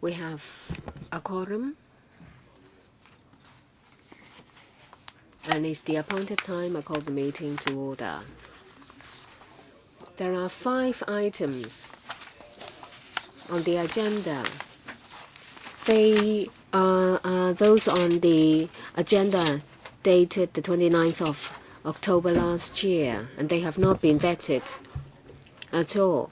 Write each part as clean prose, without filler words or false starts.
We have a quorum, and it's the appointed time. I call the meeting to order. There are 5 items on the agenda. They are those on the agenda dated the 29th of October last year, and they have not been vetted at all.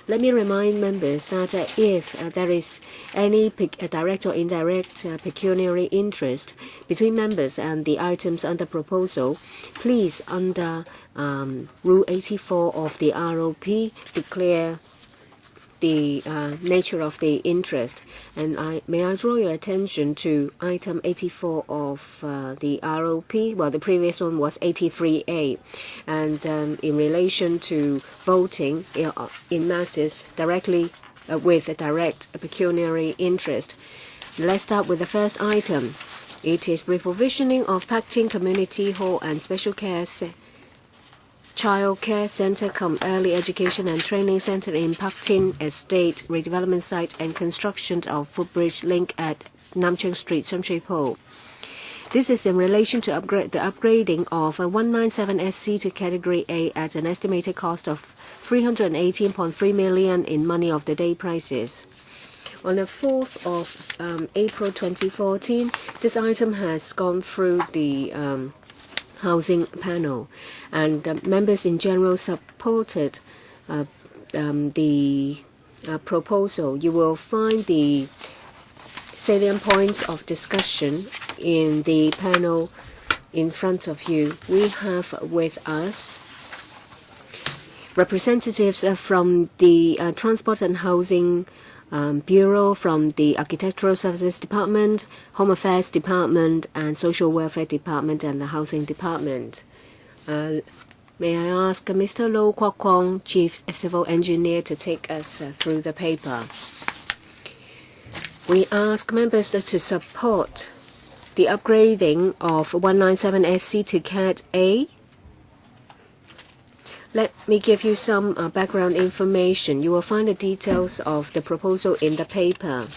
Let me remind members that if there is any direct or indirect pecuniary interest between members and the items under proposal, please, under Rule 84 of the ROP, declare the nature of the interest. And may I draw your attention to item 84 of the ROP. Well, the previous one was 83A. And in relation to voting in matters directly with a direct pecuniary interest. Let's start with the first item. It is reprovisioning of Pak Tin Community Hall and Special Care Child Care Centre-cum-early Education and Training Centre in Pak Tin Estate, redevelopment site and construction of footbridge link at Nam Cheong Street, Sham Shui Po. This is in relation to the upgrading of a 197SC to Category A at an estimated cost of 318.3 million in money of the day prices. On the 4th of April 2014, this item has gone through the housing panel, and members in general supported the proposal. You will find the salient points of discussion in the panel in front of you. We have with us representatives from the Transport and Housing Bureau, from the Architectural Services Department, Home Affairs Department, and Social Welfare Department, and the Housing Department. May I ask Mr. Lo Kwok Kwong, Chief Civil Engineer, to take us through the paper. We ask members to support the upgrading of 197SC to Cat A. Let me give you some background information. You will find the details of the proposal in the paper.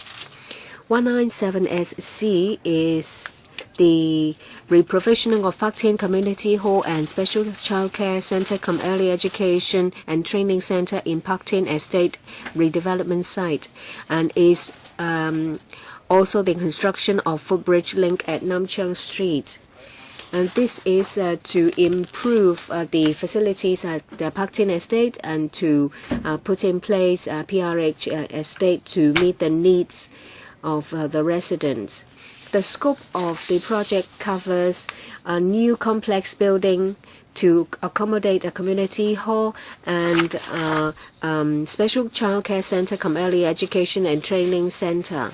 197SC is the reprovisioning of Pak Tin Community Hall and Special Childcare Centre-cum-early Education and Training Centre in Pak Tin Estate redevelopment site, and is also the construction of footbridge link at Nam Cheong Street. And this is to improve the facilities at the Pak Tin Estate and to put in place PRH estate to meet the needs of the residents. The scope of the project covers a new complex building to accommodate a community hall and special childcare centre-cum-early education and training centre.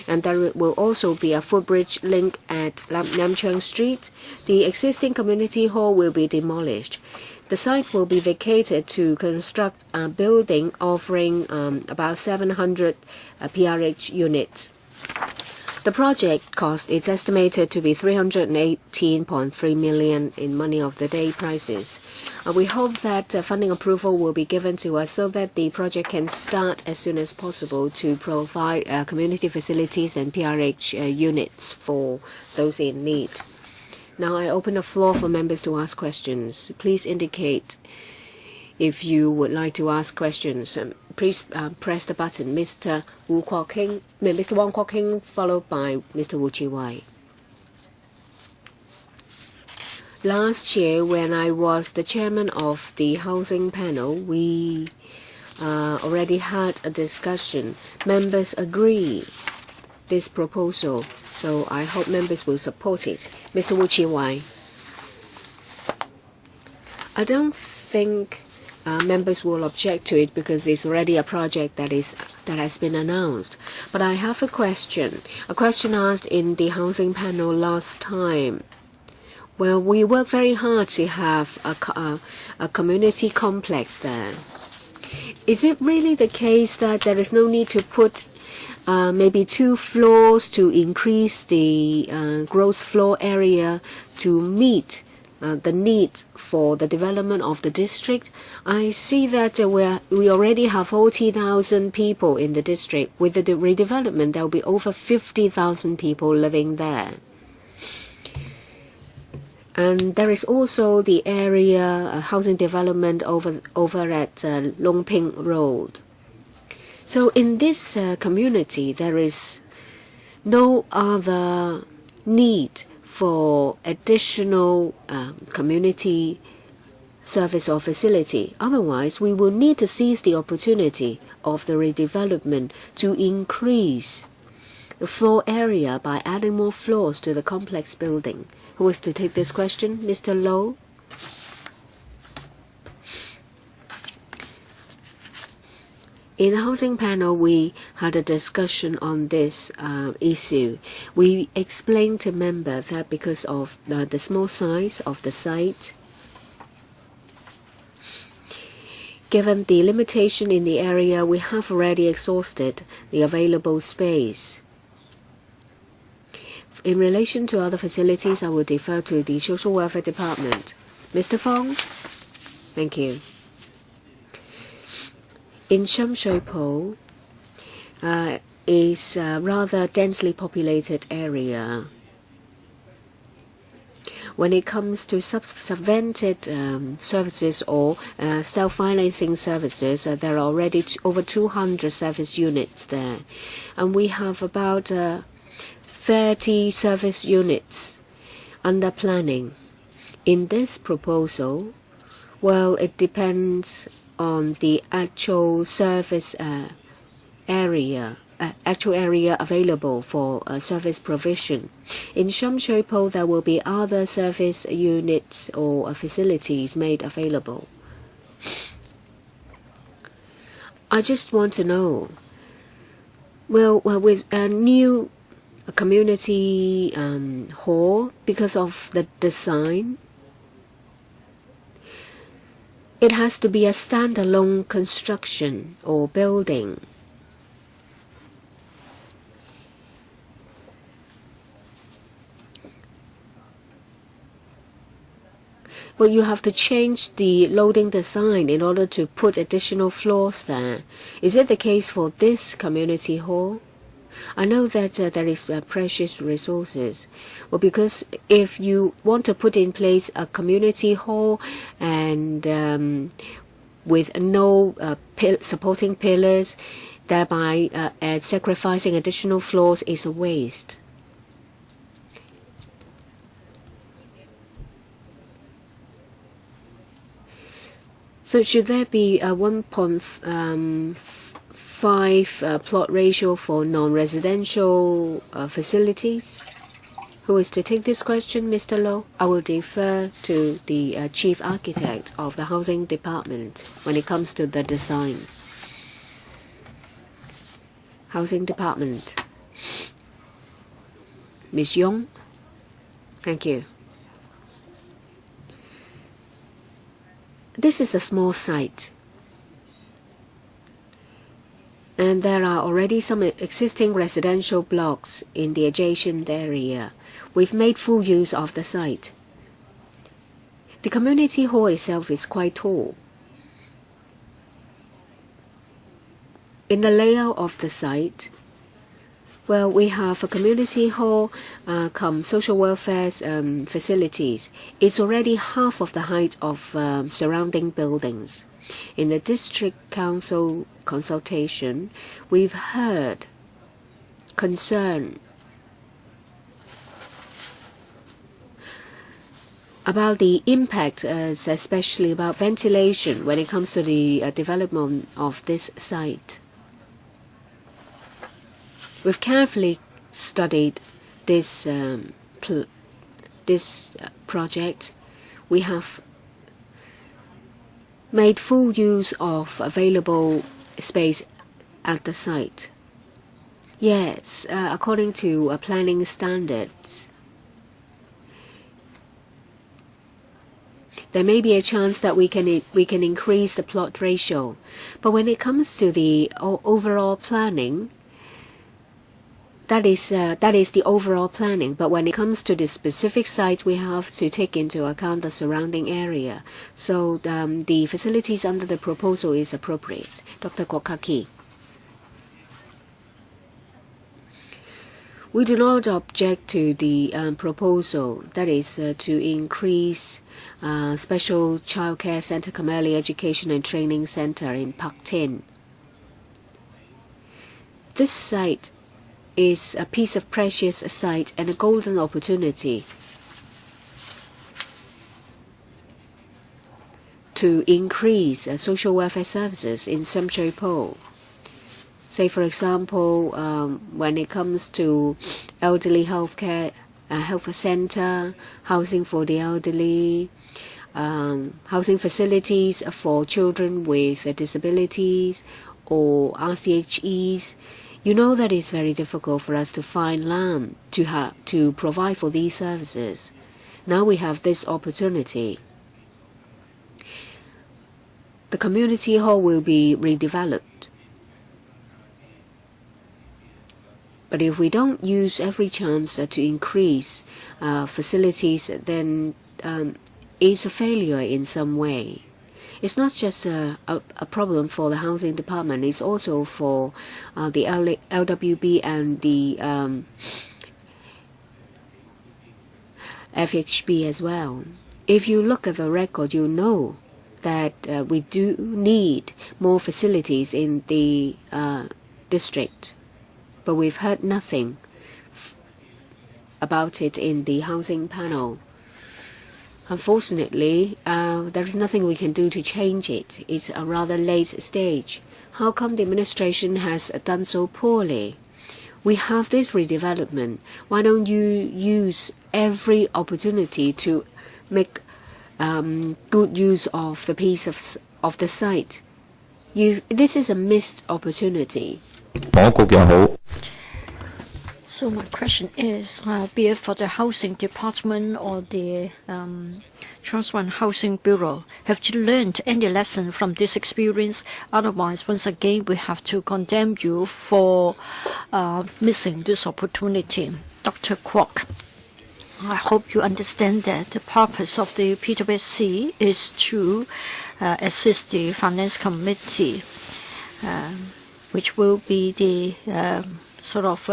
And there will also be a footbridge link at Nam Cheong Street. The existing community hall will be demolished. The site will be vacated to construct a building offering about 700 PRH units. The project cost is estimated to be 318.3 million in money of the day prices. We hope that funding approval will be given to us so that the project can start as soon as possible to provide community facilities and PRH units for those in need. Now I open the floor for members to ask questions. Please indicate if you would like to ask questions. Please press the button. Mr. Wong Kwok Hing, followed by Mr. Wu Chi Wai. Last year, when I was the chairman of the housing panel, we already had a discussion. Members agree this proposal, so I hope members will support it. Mr. Wu Chi Wai. I don't think members will object to it because it's already a project that has been announced. But I have a question asked in the housing panel last time. Well, we worked very hard to have a community complex there. Is it really the case that there is no need to put maybe 2 floors to increase the gross floor area to meet the need for the development of the district, I see that we already have 40,000 people in the district. With the redevelopment, there will be over 50,000 people living there. And there is also the area housing development over at Long Ping Road. So in this community, there is no other need for additional community service or facility. Otherwise, we will need to seize the opportunity of the redevelopment to increase the floor area by adding more floors to the complex building. Who is to take this question? Mr. Low? In the housing panel, we had a discussion on this issue. We explained to members that because of the small size of the site, given the limitation in the area, we have already exhausted the available space. In relation to other facilities, I will defer to the Social Welfare Department. Mr. Fong? Thank you. In Sham Shui Po is a rather densely populated area. When it comes to subvented services or self-financing services, there are already over 200 service units there. And we have about 30 service units under planning. In this proposal, well, it depends on the actual service area available for service provision. In Sham Shui Po, there will be other service units or facilities made available. I just want to know, well with a new community hall, because of the design, it has to be a standalone construction or building. Well, you have to change the loading design in order to put additional floors there. Is it the case for this community hall? I know that there is precious resources. Well, because if you want to put in place a community hall and with no supporting pillars, thereby sacrificing additional floors, is a waste. So should there be a 1.5 plot ratio for non-residential facilities? Who is to take this question, Mr. Low? I will defer to the Chief Architect of the Housing Department when it comes to the design. Housing Department. Ms. Yong? Thank you. This is a small site, and there are already some existing residential blocks in the adjacent area. We've made full use of the site. The community hall itself is quite tall. In the layout of the site, well, we have a community hall, social welfare facilities. It's already half of the height of surrounding buildings. In the district council consultation, we've heard concern about the impact, especially about ventilation when it comes to the development of this site. We've carefully studied this project. We have made full use of available space at the site. Yes, according to planning standards, there may be a chance that we can increase the plot ratio. But when it comes to the overall planning, that is the overall planning. But when it comes to the specific site, we have to take into account the surrounding area. So the facilities under the proposal is appropriate. Dr. Kokaki. We do not object to the proposal, that is to increase special childcare centre-cum-early education and training centre in Pak Tin. This site is a piece of precious site and a golden opportunity to increase social welfare services in Sham Shui Po. Say, for example, when it comes to elderly healthcare, health center, housing for the elderly, housing facilities for children with disabilities or RCHEs. You know that it's very difficult for us to find land to provide for these services. Now we have this opportunity. The community hall will be redeveloped. But if we don't use every chance to increase facilities, then it's a failure in some way. It's not just a problem for the housing department, it's also for the LWB and the FHB as well. If you look at the record, you know that we do need more facilities in the district. But we've heard nothing about it in the housing panel. Unfortunately, there is nothing we can do to change it. It's a rather late stage. How come the administration has done so poorly? We have this redevelopment. Why don't you use every opportunity to make good use of the piece of the site? This is a missed opportunity. So my question is, be it for the housing department or the Transfer and Housing Bureau, have you learned any lesson from this experience? Otherwise, once again, we have to condemn you for missing this opportunity. Dr. Kwok, I hope you understand that the purpose of the PWSC is to assist the Finance Committee, which will be the sort of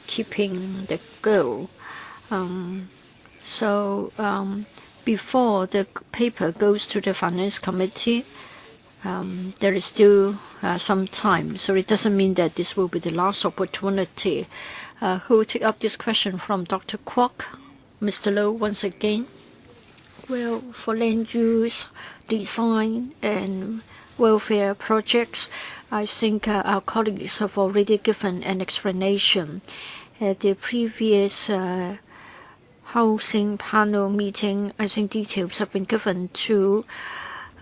keeping the goal. Before the paper goes to the Finance Committee, there is still some time. So it doesn't mean that this will be the last opportunity. Who will take up this question from Dr. Kwok? Mr. Low, once again. Well, for land use, design, and welfare projects, I think our colleagues have already given an explanation. At the previous housing panel meeting, I think details have been given to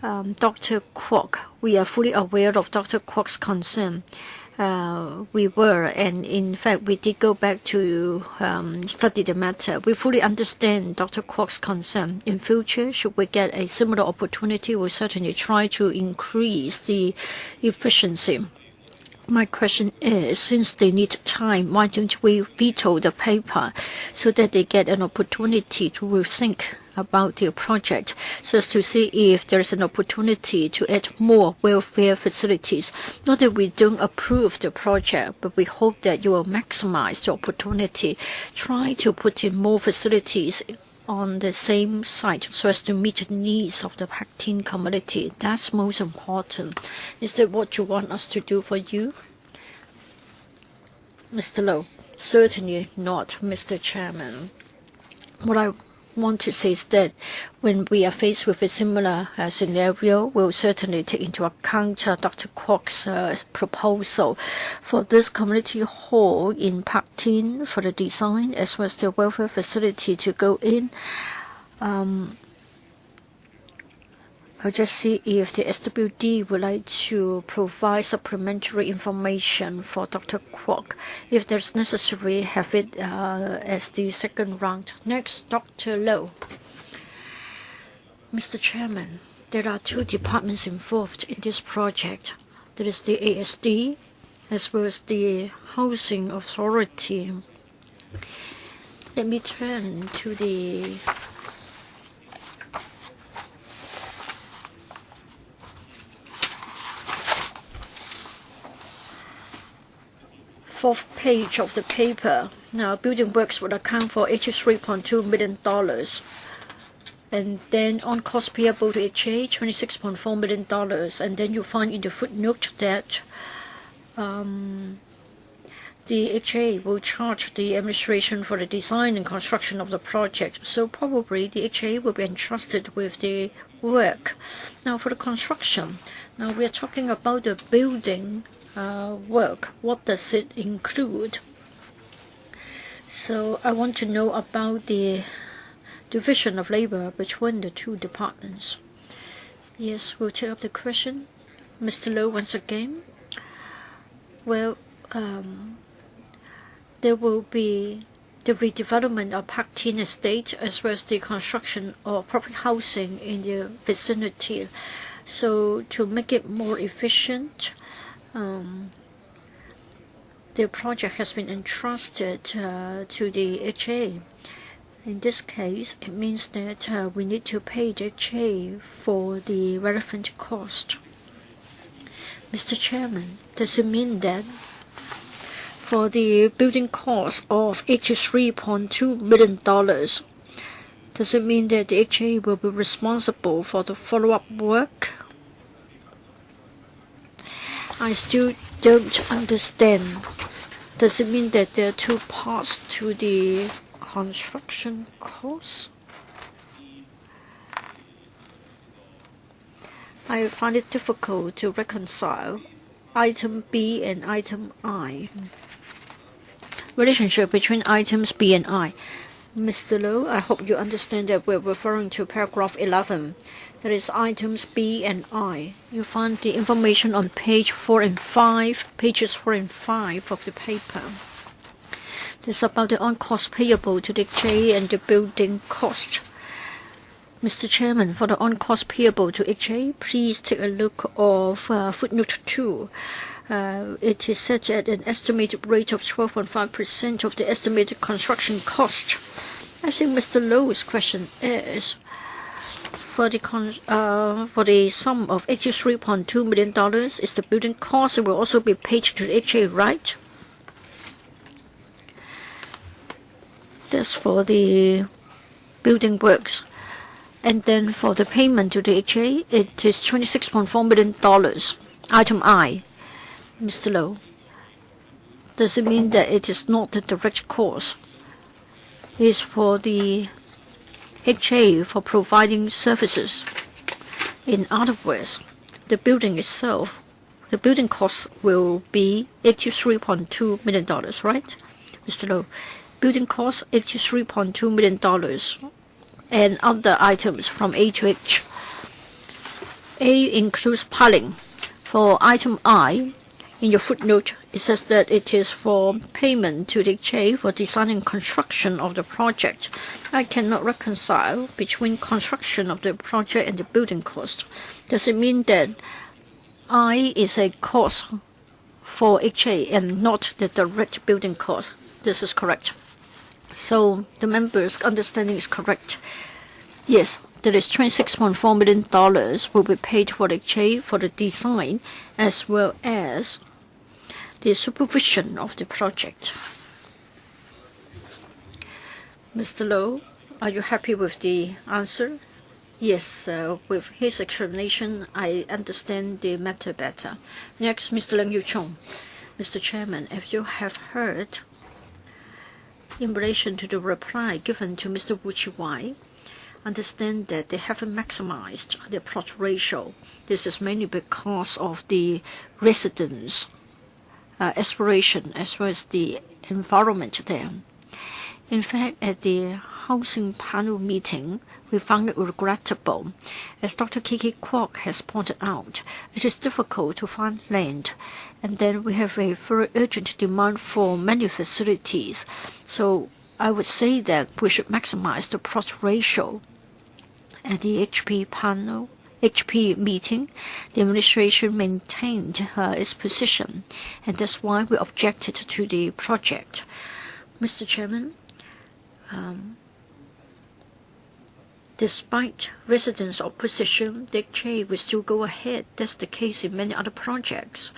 Dr. Kwok. We are fully aware of Dr. Kwok's concern. And in fact, we did go back to study the matter. We fully understand Dr. Kwok's concern. In future, should we get a similar opportunity, we'll certainly try to increase the efficiency. My question is, since they need time, why don't we veto the paper so that they get an opportunity to rethink about their project, so as to see if there is an opportunity to add more welfare facilities? Not that we don't approve the project, but we hope that you will maximize the opportunity. Try to put in more facilities on the same site so as to meet the needs of the Pak Tin community. That's most important. Is that what you want us to do for you? Mr. Low? Certainly not, Mr. Chairman. What I want to say is that when we are faced with a similar scenario, we'll certainly take into account Dr. Kwok's proposal for this community hall in Pak Tin for the design as well as the welfare facility to go in. I'll just see if the SWD would like to provide supplementary information for Dr. Kwok. If there's necessary, have it as the second round. Next, Dr. Low. Mr. Chairman, there are two departments involved in this project. There is the ASD as well as the Housing Authority. Let me turn to the fourth page of the paper. Now, building works would account for $83.2 million. And then on cost payable to HA, $26.4 million. And then you find in the footnote that the HA will charge the administration for the design and construction of the project. So probably the HA will be entrusted with the work. Now for the construction, now we are talking about the building work. What does it include? So I want to know about the division of labor between the two departments. Yes, we'll take up the question. Mr. Low once again. Well, there will be the redevelopment of Pak Tin Estate as well as the construction of public housing in the vicinity. So to make it more efficient, the project has been entrusted to the HA. In this case, it means that we need to pay the HA for the relevant cost. Mr. Chairman, does it mean that for the building cost of $83.2 million, does it mean that the HA will be responsible for the follow-up work? I still don't understand. Does it mean that there are two parts to the construction cost? I find it difficult to reconcile item B and item I. Relationship between items B and I. Mr. Low, I hope you understand that we're referring to paragraph 11. That is items B and I. You find the information on page 4 and 5, pages 4 and 5 of the paper. This is about the on-cost payable to the HA and the building cost. Mr. Chairman, for the on-cost payable to HA, please take a look of footnote 2. It is set at an estimated rate of 12.5% of the estimated construction cost. I think Mr. Low's question is, for the sum of $83.2 million, is the building cost will also be paid to the HA, right? That's for the building works. And then for the payment to the HA, it is $26.4 million. Item I. Mr. Low, does it mean that it is not the direct cost? It is for the HA for providing services. In other words, the building itself, the building cost will be $83.2 million, right? Mr. Low, building cost $83.2 million. And other items from A to H. A includes piling. For item I, in your footnote, it says that it is for payment to the HA for design and construction of the project. I cannot reconcile between construction of the project and the building cost. Does it mean that I is a cost for HA and not the direct building cost? This is correct. So the members' understanding is correct. Yes, there is $26.4 million will be paid for the HA for the design as well as the supervision of the project. Mr. Low, are you happy with the answer? Yes, with his explanation, I understand the matter better. Next, Mr. Leung Yu Chung. Mr. Chairman, as you have heard, in relation to the reply given to Mr. Wu Chi-wai, understand that they haven't maximized their plot ratio. This is mainly because of the residents' aspiration as well as the environment there. In fact, at the housing panel meeting, we found it regrettable. As Dr. Kiki Kwok has pointed out, it is difficult to find land, and then we have a very urgent demand for many facilities. So I would say that we should maximize the plot ratio at the HP panel HP meeting, the administration maintained its position, and that's why we objected to the project. Mr. Chairman, despite residents' opposition, the HA will still go ahead. That's the case in many other projects.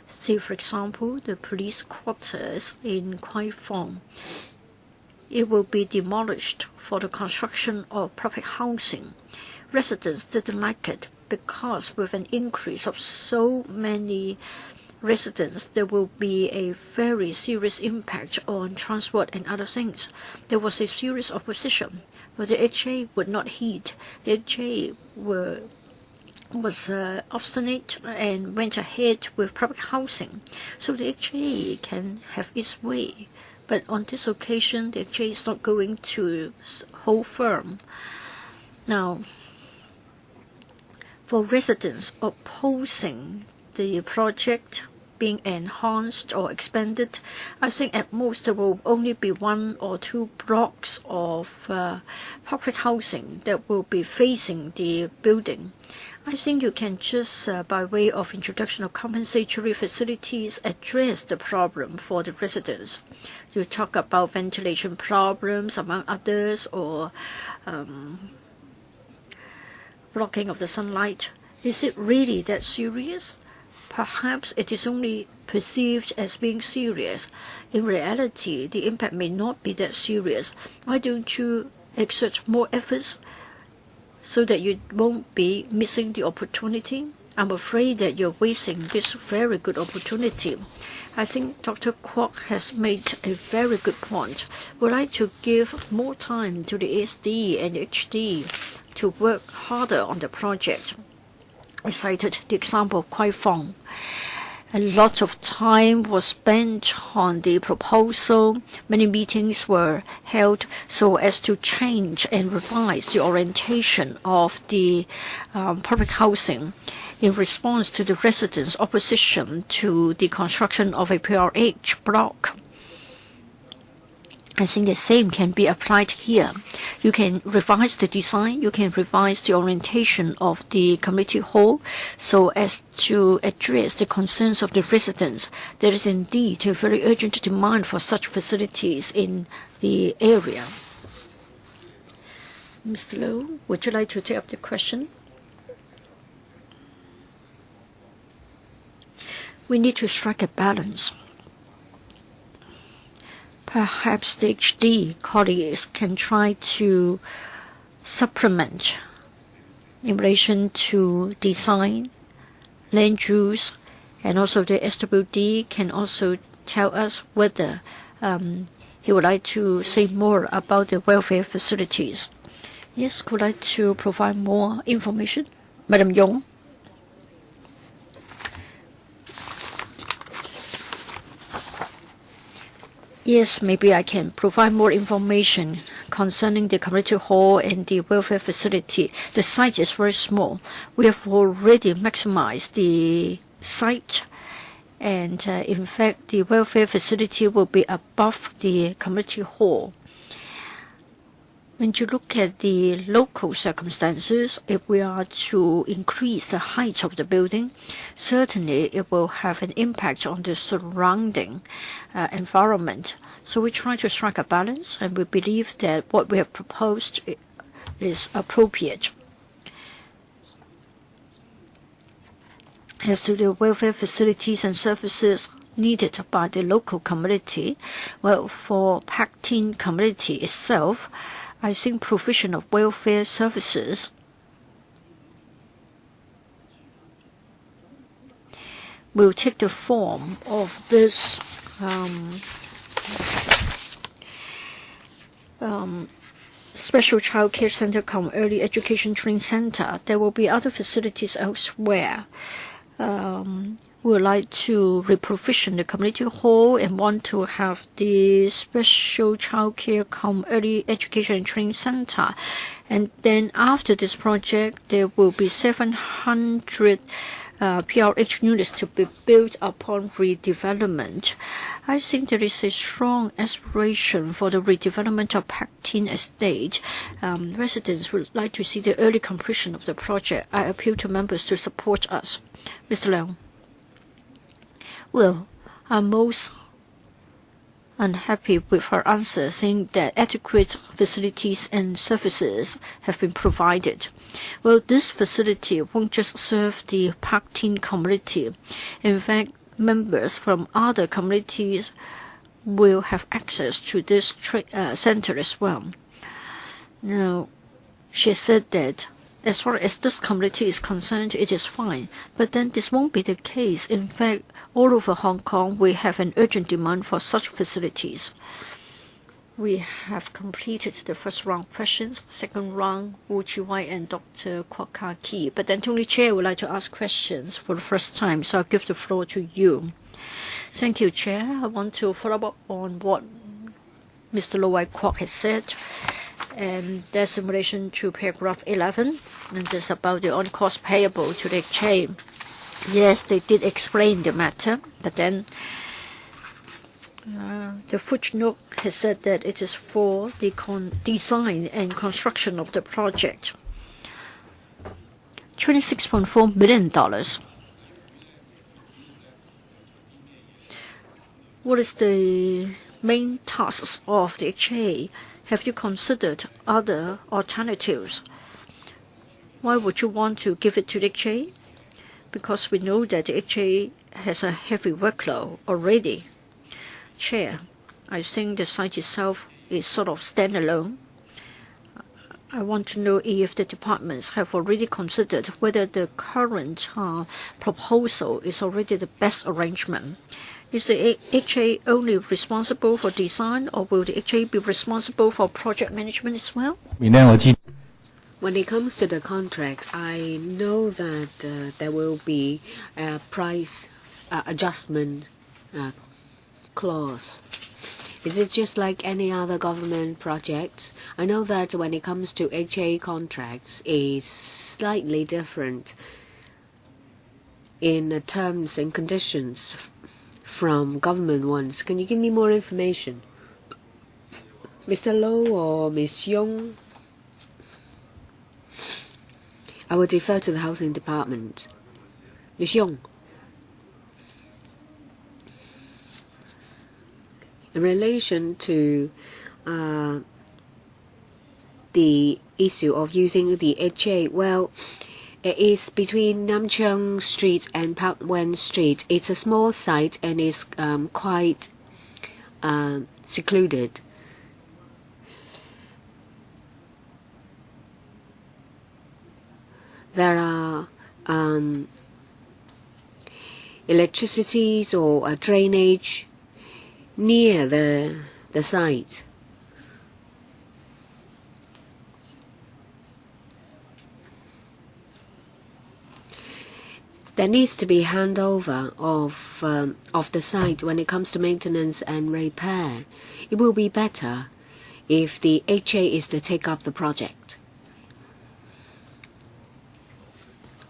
See, for example, the police quarters in Kwai Fong. It will be demolished for the construction of public housing. Residents didn't like it because with an increase of so many residents, there will be a very serious impact on transport and other things. There was a serious opposition, but the HA would not heed. The HA was obstinate and went ahead with public housing, so the HA can have its way. But on this occasion, the HA is not going to hold firm. Now, for residents opposing the project being enhanced or expanded, I think at most there will only be 1 or 2 blocks of public housing that will be facing the building. I think you can just, by way of introduction of compensatory facilities, address the problem for the residents. You talk about ventilation problems, among others, or blocking of the sunlight. Is it really that serious? Perhaps it is only perceived as being serious. In reality, the impact may not be that serious. Why don't you exert more efforts so that you won't be missing the opportunity? I'm afraid that you're wasting this very good opportunity. I think Dr. Kwok has made a very good point. We'd like to give more time to the ASD and HD to work harder on the project. I cited the example of Kwai Fong. A lot of time was spent on the proposal. Many meetings were held so as to change and revise the orientation of the public housing in response to the residents' opposition to the construction of a PRH block. I think the same can be applied here. You can revise the design, you can revise the orientation of the community hall so as to address the concerns of the residents. There is indeed a very urgent demand for such facilities in the area. Mr. Low, would you like to take up the question? We need to strike a balance. Perhaps the HD colleagues can try to supplement in relation to design, land use, and also the SWD can also tell us whether he would like to say more about the welfare facilities. Yes, could I to provide more information? Madam Yong. Yes, maybe I can provide more information concerning the community hall and the welfare facility. The site is very small. We have already maximized the site, and in fact, the welfare facility will be above the community hall. When you look at the local circumstances, if we are to increase the height of the building, certainly it will have an impact on the surrounding environment. So we try to strike a balance, and we believe that what we have proposed is appropriate. As to the welfare facilities and services needed by the local community, well, for Pak Tin community itself, I think provision of welfare services will take the form of this special child care centre-cum-early education training centre. There will be other facilities elsewhere. We would like to reprovision the community hall and want to have the special child care early education and training center. And then after this project, there will be 700 PRH units to be built upon redevelopment. I think there is a strong aspiration for the redevelopment of Pak Tin Estate. Residents would like to see the early completion of the project. I appeal to members to support us. Mr. Leung. Well, I'm most unhappy with her answer, saying that adequate facilities and services have been provided. Well, this facility won't just serve the Pak Tin community. In fact, members from other communities will have access to this center as well. Now, she said that as far as this community is concerned, it is fine. But then this won't be the case. In fact, all over Hong Kong, we have an urgent demand for such facilities. We have completed the first round questions. Second round, Wu Chi-wai and Dr. Kwok Ka-ki. But then Tony Chair would like to ask questions for the first time, so I'll give the floor to you. Thank you, Chair. I want to follow up on what Mr. Low Wai Kwok has said. And that's in relation to paragraph 11, and that's about the on-cost payable to the exchange. Yes, they did explain the matter, but then the footnote has said that it is for the design and construction of the project. $26.4 million. What is the main tasks of the HA? Have you considered other alternatives? Why would you want to give it to the HA? Because we know that the HA has a heavy workload already. Chair, I think the site itself is sort of standalone. I want to know if the departments have already considered whether the current proposal is already the best arrangement. Is the HA only responsible for design, or will the HA be responsible for project management as well? When it comes to the contract, I know that there will be a price adjustment clause. Is it just like any other government project? I know that when it comes to HA contracts, it's slightly different in the terms and conditions from government ones. Can you give me more information? Mr. Low or Ms. Yong? I will defer to the Housing Department. Ms. Yong. In relation to the issue of using the HA, well, it is between Nam Cheong Street and Pak Wen Street. It's a small site and is quite secluded. There are electricities or drainage near the site. There needs to be handover of the site when it comes to maintenance and repair. It will be better if the HA is to take up the project.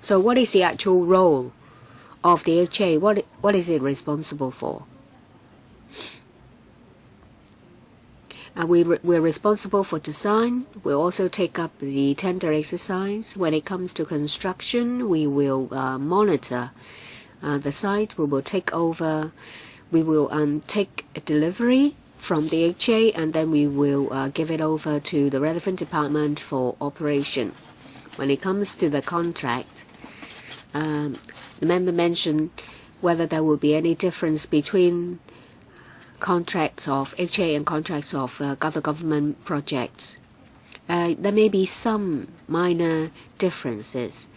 So what is the actual role of the HA? What is it responsible for? We're responsible for design. We'll also take up the tender exercise. When it comes to construction, we will monitor the site. We will take over. We will take a delivery from the HA, and then we will give it over to the relevant department for operation. When it comes to the contract, the member mentioned whether there will be any difference between contracts of HA and contracts of other government projects. There may be some minor differences,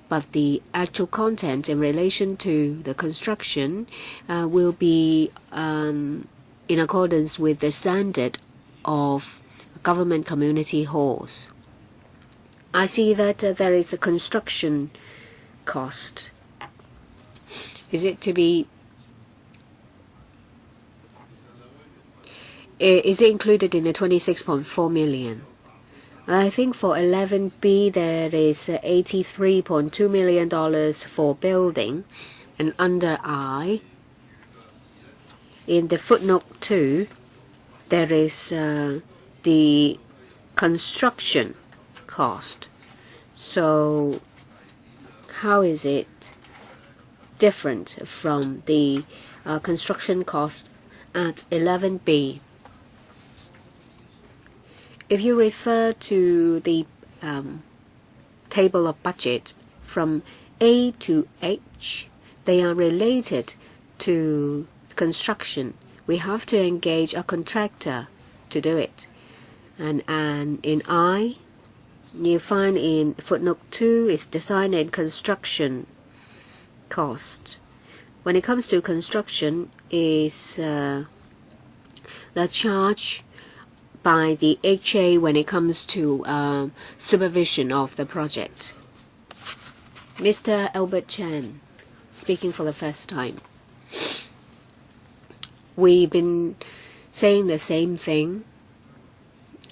but the actual content in relation to the construction will be in accordance with the standard of government community halls. I see that there is a construction cost. Is it included in the 26.4 million? I think for 11B there is $83.2 million for building, and under I, in the footnote 2, there is the construction cost. So how is it different from the construction cost at 11B? If you refer to the table of budget from A to H, they are related to construction. We have to engage a contractor to do it. And in I, you find in footnote 2 is design and construction cost. When it comes to construction, is the charge by the HA when it comes to supervision of the project. Mr. Albert Chan, speaking for the first time. We've been saying the same thing,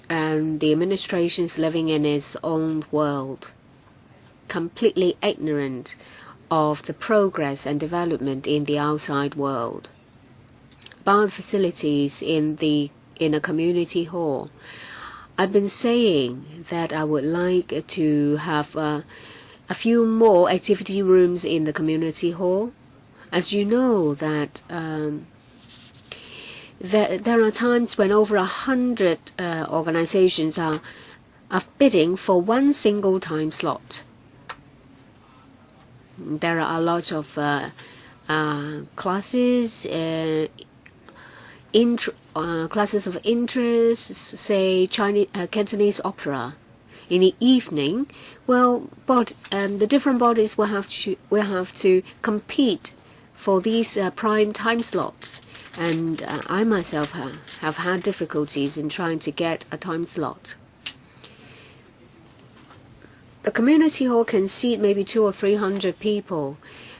and the administration's living in its own world, completely ignorant of the progress and development in the outside world. Bar facilities in a community hall. I've been saying that I would like to have a few more activity rooms in the community hall. As you know that there are times when over 100 organizations are bidding for one single time slot. There are a lot of classes, classes of interest, say Cantonese opera. In the evening, well, but the different bodies will have to compete for these prime time slots, and I myself have had difficulties in trying to get a time slot. The community hall can seat maybe 200 or 300 people,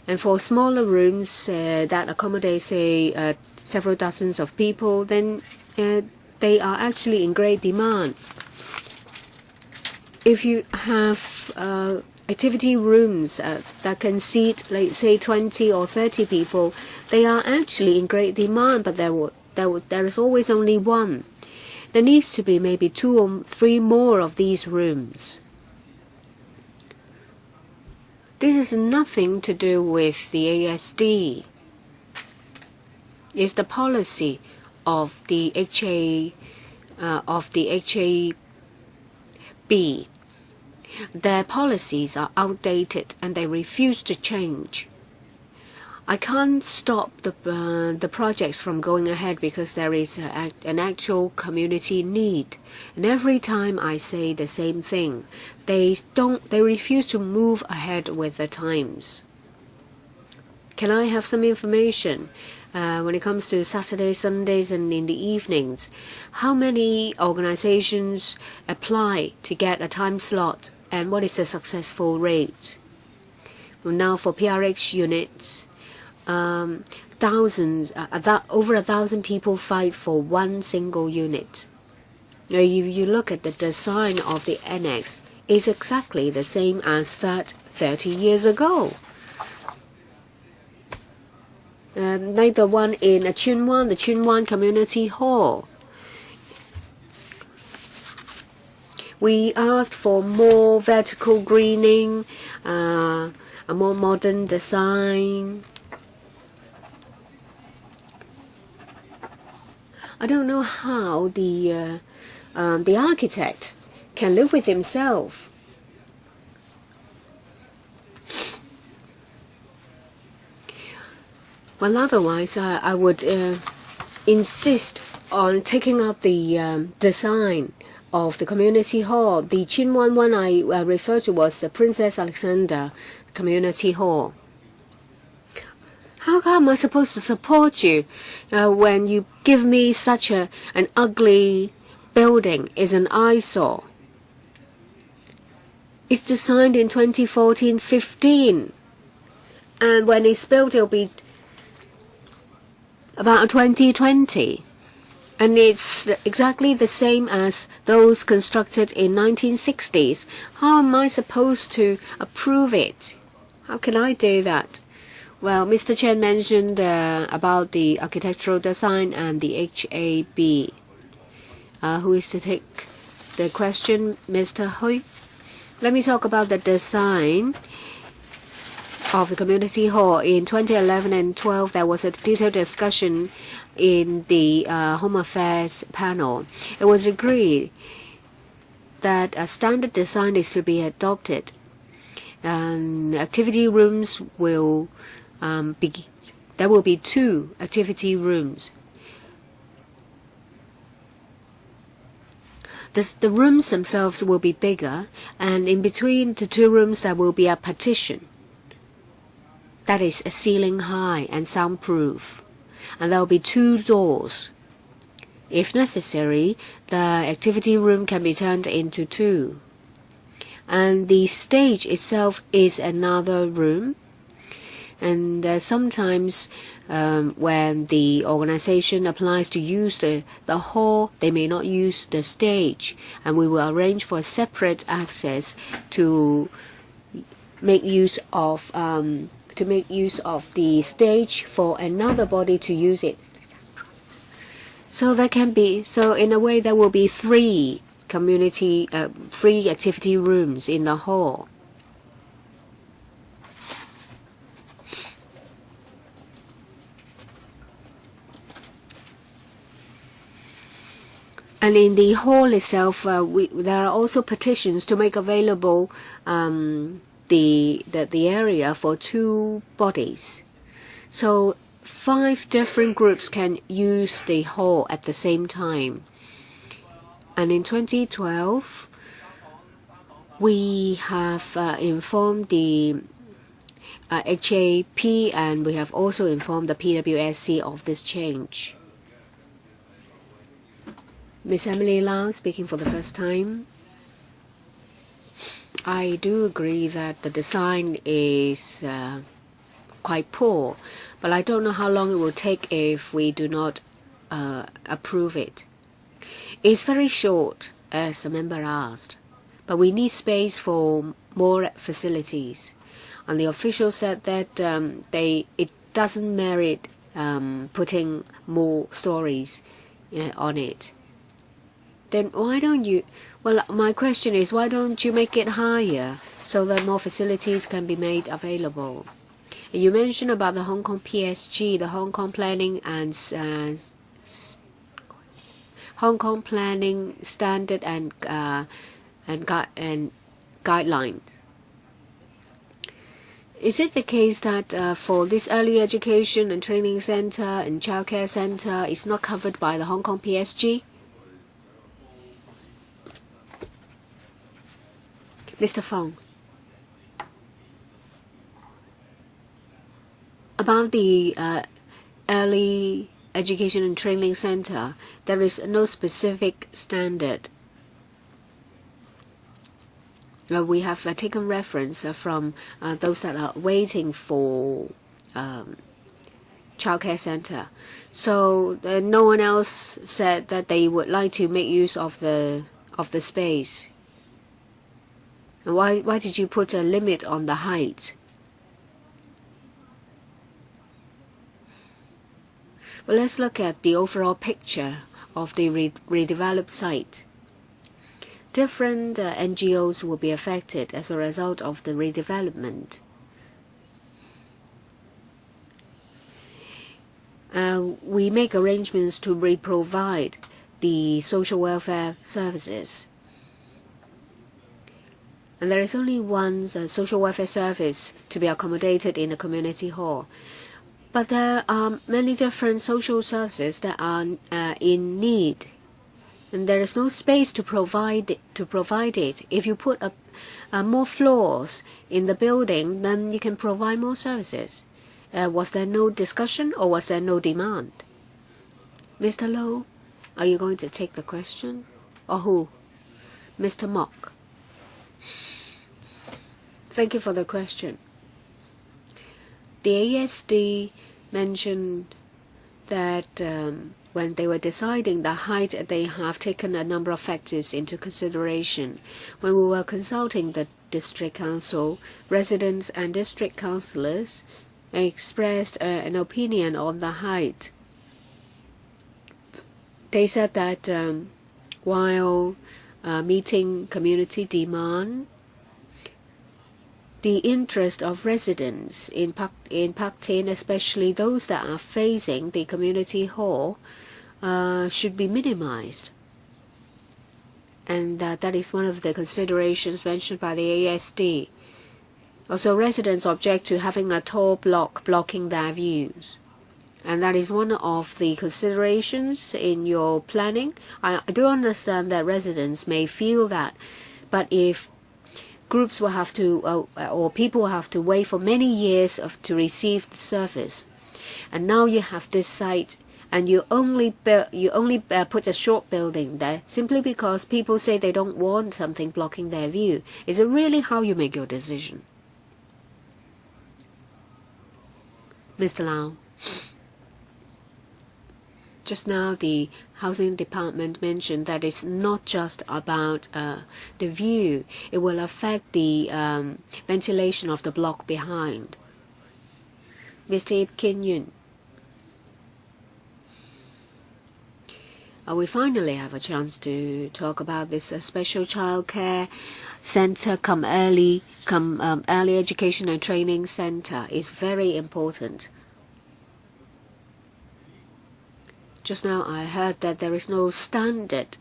and for smaller rooms that accommodate, say, several dozens of people, then they are actually in great demand. If you have activity rooms that can seat, like, say, 20 or 30 people, they are actually in great demand, but there is always only one. There needs to be maybe 2 or 3 more of these rooms. This is nothing to do with the ASD. It's the policy of the HAB. Their policies are outdated and they refuse to change. I can't stop the projects from going ahead because there is an actual community need. And every time I say the same thing, they refuse to move ahead with the times. Can I have some information when it comes to Saturdays, Sundays, and in the evenings? How many organizations apply to get a time slot, and what is the successful rate? Well, now for PRH units, thousands, over 1,000 people fight for one single unit. Now, you look at the design of the annex, it's exactly the same as that 30 years ago. Like the one in Chuen Wan, the Chuen Wan Community Hall. We asked for more vertical greening, a more modern design. I don't know how the architect can live with himself. Well, otherwise, I would insist on taking up the design of the community hall. The Chuen Wan one I referred to was the Princess Alexandra Community Hall. How am I supposed to support you when you give me such an ugly building? It's an eyesore. It's designed in 2014-15, and when it's built, it'll be about 2020. And it's exactly the same as those constructed in 1960s. How am I supposed to approve it? How can I do that? Well, Mr. Chen mentioned about the architectural design and the HAB. Who is to take the question? Mr. Hui? Let me talk about the design of the community hall. In 2011 and 12, there was a detailed discussion in the Home Affairs panel. It was agreed that a standard design is to be adopted. And activity rooms will there will be 2 activity rooms. The rooms themselves will be bigger, and in between the 2 rooms there will be a partition that is a ceiling high and soundproof, and there will be 2 doors. If necessary, the activity room can be turned into 2, and the stage itself is another room. And sometimes when the organization applies to use the hall, they may not use the stage, and we will arrange for separate access to make use of the stage for another body to use it. So in a way there will be 3 activity rooms in the hall. And in the hall itself, there are also partitions to make available the area for 2 bodies. So 5 different groups can use the hall at the same time. And in 2012, we have informed the HAP, and we have also informed the PWSC of this change. Ms. Emily Lau speaking for the first time. I do agree that the design is quite poor, but I don't know how long it will take if we do not approve it. It's very short, as a member asked, but we need space for more facilities. And the official said that it doesn't merit putting more stories on it. Then why don't you? Well, my question is, why don't you make it higher so that more facilities can be made available? You mentioned about the Hong Kong PSG, the Hong Kong Planning and Hong Kong Planning Standard and guidelines. Is it the case that for this early education and training center and childcare center is not covered by the Hong Kong PSG? Mr. Fong. About the early education and training center, there is no specific standard. We have taken reference from those that are waiting for childcare center. So no one else said that they would like to make use of the space. Why did you put a limit on the height? Well, let's look at the overall picture of the redeveloped site. Different NGOs will be affected as a result of the redevelopment. We make arrangements to reprovide the social welfare services. And there is only one social welfare service to be accommodated in a community hall. But there are many different social services that are in need, and there is no space to provide it. If you put more floors in the building, then you can provide more services. Was there no discussion, or was there no demand? Mr. Low, are you going to take the question, or who? Mr. Mock. Thank you for the question. The ASD mentioned that when they were deciding the height, they have taken a number of factors into consideration. When we were consulting the district council, residents and district councillors expressed an opinion on the height. They said that while meeting community demand, the interest of residents in Pak Tin, especially those that are facing the community hall, should be minimized. And that is one of the considerations mentioned by the ASD. Also, residents object to having a tall block blocking their views. And that is one of the considerations in your planning. I do understand that residents may feel that, but if groups will have to, or people will have to wait for many years to receive the service, and now you have this site, and you only put a short building there simply because people say they don't want something blocking their view. Is it really how you make your decision? Mr. Lau. Just now, the housing department mentioned that it's not just about the view. It will affect the ventilation of the block behind. Mr. Ip Kin Yun. We finally have a chance to talk about this special childcare centre-cum-early early education and training centre. Is very important. Just now I heard that there is no standard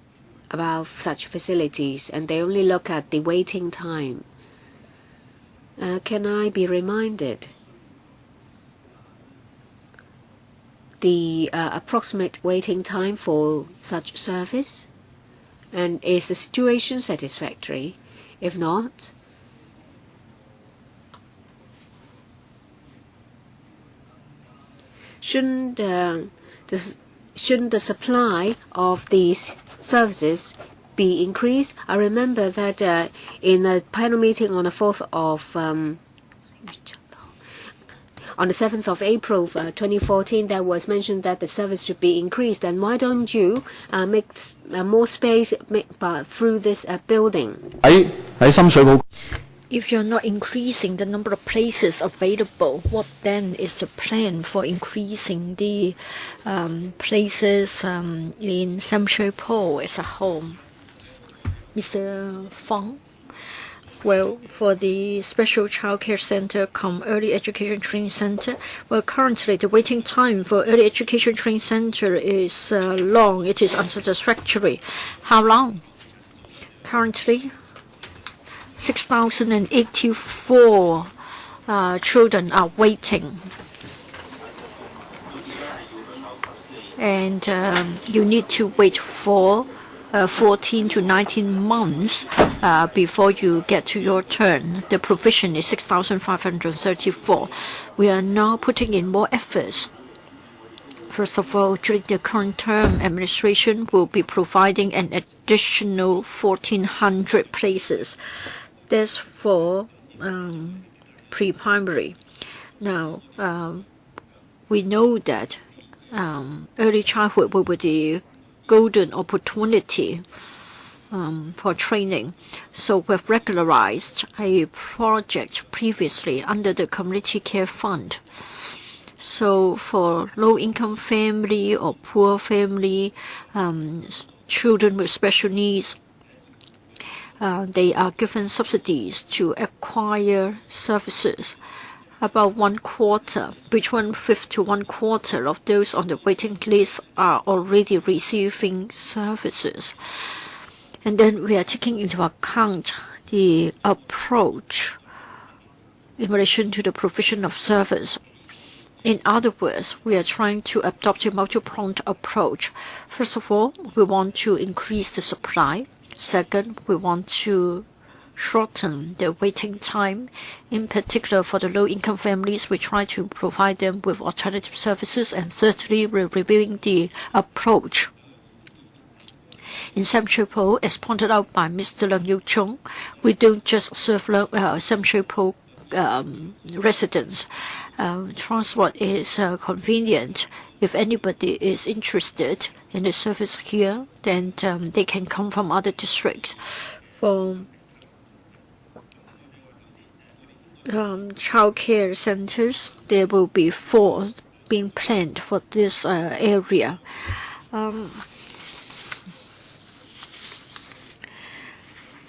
about such facilities and they only look at the waiting time. Can I be reminded the approximate waiting time for such service? And is the situation satisfactory? If not, shouldn't the supply of these services be increased? I remember that in a panel meeting on the 7th of April 2014, there was mentioned that the service should be increased. And why don't you make more space through this building? If you're not increasing the number of places available, what then is the plan for increasing the places in Sham Shui Po as a whole? Mr. Fong? Well, for the special childcare centre-cum-early education training centre, well, currently the waiting time for early education training centre is long. It is unsatisfactory. How long? Currently, 6,084 children are waiting. And you need to wait for 14 to 19 months before you get to your turn. The provision is 6,534. We are now putting in more efforts. First of all, during the current term, administration will be providing an additional 1,400 places. That's for pre-primary. Now, we know that early childhood will be the golden opportunity for training. So we've regularized a project previously under the Community Care Fund. So for low-income family or poor family, children with special needs, they are given subsidies to acquire services. About 1/4, between 1/5 to 1/4 of those on the waiting list are already receiving services. And then we are taking into account the approach in relation to the provision of service. In other words, we are trying to adopt a multi-pronged approach. First of all, we want to increase the supply. Second, we want to shorten the waiting time. In particular, for the low-income families, we try to provide them with alternative services. And thirdly, we're reviewing the approach. In Sham Shui Po, as pointed out by Mr. Leung Yiu Chung, we don't just serve Sham Shui Po residents. Transport is convenient If anybody is interested in the service here, then they can come from other districts. For child care centers, there will be 4 being planned for this area.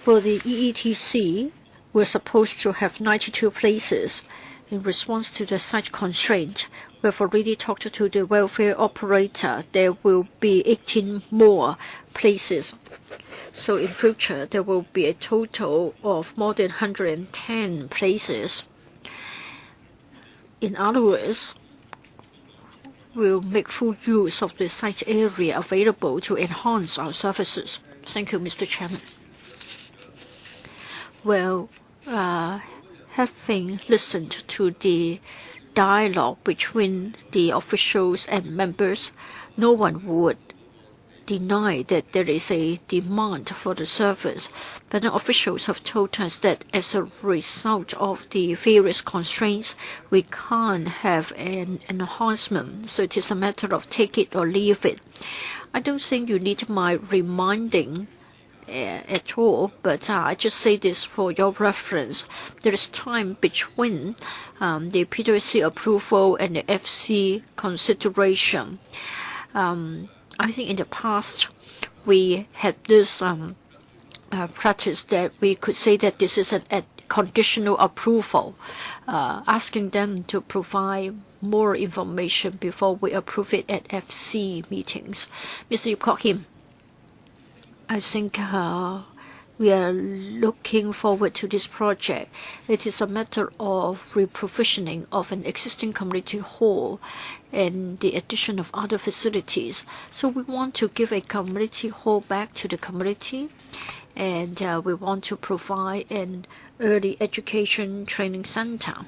For the EETC, we're supposed to have 92 places. In response to the site constraint, we've already talked to the welfare operator. There will be 18 more places. So in future, there will be a total of more than 110 places. In other words, we'll make full use of the site area available to enhance our services. Thank you, Mr. Chairman. Well, having listened to the dialogue between the officials and members, no one would deny that there is a demand for the service, but the officials have told us that as a result of the various constraints, we can't have an enhancement, so it is a matter of take it or leave it. I don't think you need my reminding at all, but I just say this for your reference. There is time between the PWSC approval and the FC consideration. I think in the past we had this practice that we could say that this is a conditional approval, asking them to provide more information before we approve it at FC meetings. Mr. Yip Kok Him, I think we are looking forward to this project. It is a matter of reprovisioning of an existing community hall and the addition of other facilities. So we want to give a community hall back to the community, and we want to provide an early education training center.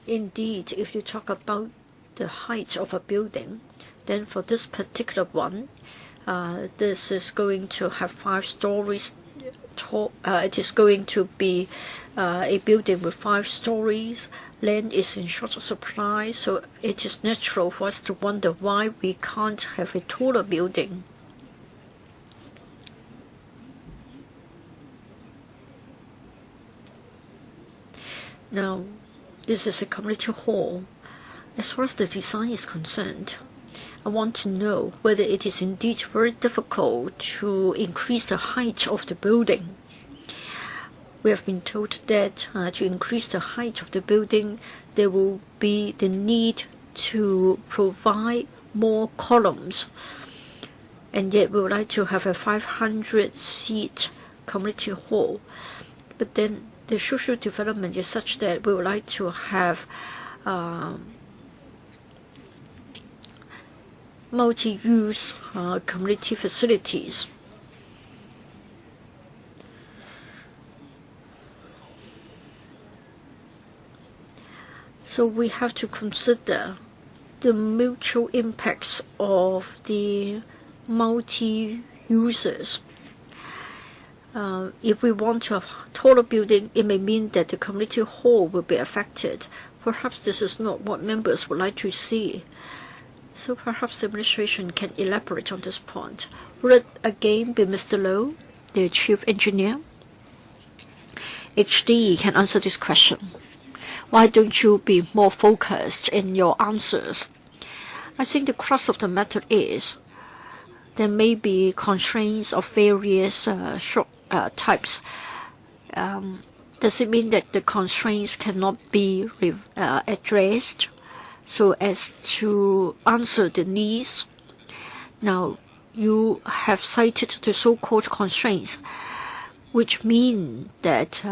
Indeed, if you talk about the height of a building, then for this particular one, this is going to have 5 stories tall. It is going to be a building with 5 stories. Land is in short supply, so it is natural for us to wonder why we can't have a taller building. Now, this is a community hall. As far as the design is concerned, I want to know whether it is indeed very difficult to increase the height of the building. We have been told that to increase the height of the building, there will be the need to provide more columns. And yet we would like to have a 500-seat community hall. But then the social development is such that we would like to have multi-use community facilities. So we have to consider the mutual impacts of the multi-users. If we want to have a taller building, it may mean that the community hall will be affected. Perhaps this is not what members would like to see. So perhaps the administration can elaborate on this point. Will it again be Mr. Low, the chief engineer? HD can answer this question. Why don't you be more focused in your answers? I think the crux of the matter is there may be constraints of various types. Does it mean that the constraints cannot be addressed so as to answer the needs? Now, you have cited the so-called constraints, which mean that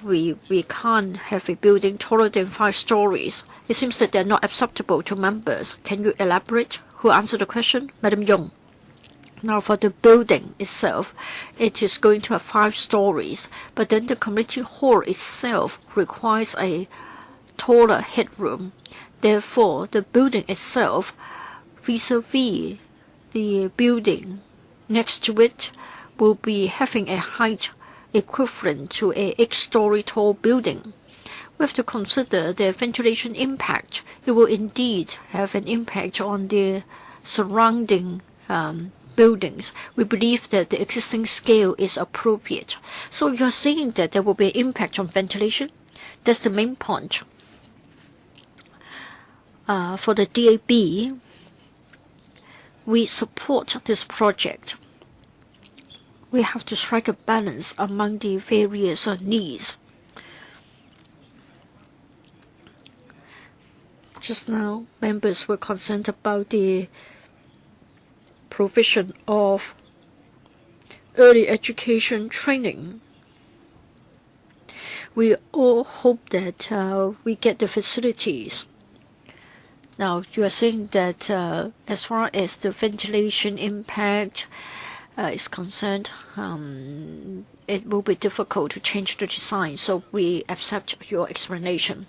we can't have a building taller than 5 stories. It seems that they're not acceptable to members. Can you elaborate? Who answered the question? Madam Yong. Now, for the building itself, it is going to have 5 stories, but then the community hall itself requires a taller headroom. Therefore, the building itself, vis-a-vis the building next to it, will be having a height equivalent to a 8-story tall building. We have to consider the ventilation impact. It will indeed have an impact on the surrounding buildings. We believe that the existing scale is appropriate. So you're saying that there will be an impact on ventilation? That's the main point. For the DAB, we support this project. We have to strike a balance among the various needs. Just now, members were concerned about the provision of early education training. We all hope that we get the facilities. Now, you are saying that as far as the ventilation impact is concerned, it will be difficult to change the design, so we accept your explanation.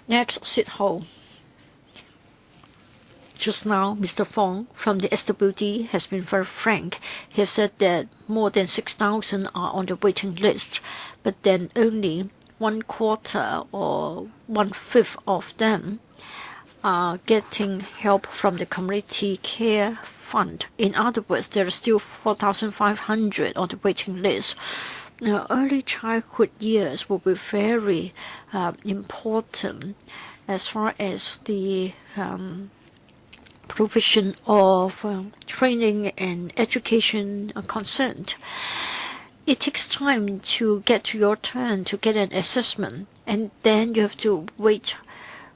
Next, Sit Ho. Just now, Mr. Fong from the SWD has been very frank. He said that more than 6,000 are on the waiting list, but then only 1/4 or 1/5 of them are getting help from the community care fund. In other words, there are still 4,500 on the waiting list. Now, early childhood years will be very important as far as the provision of training and education are concerned. It takes time to get to your turn to get an assessment, and then you have to wait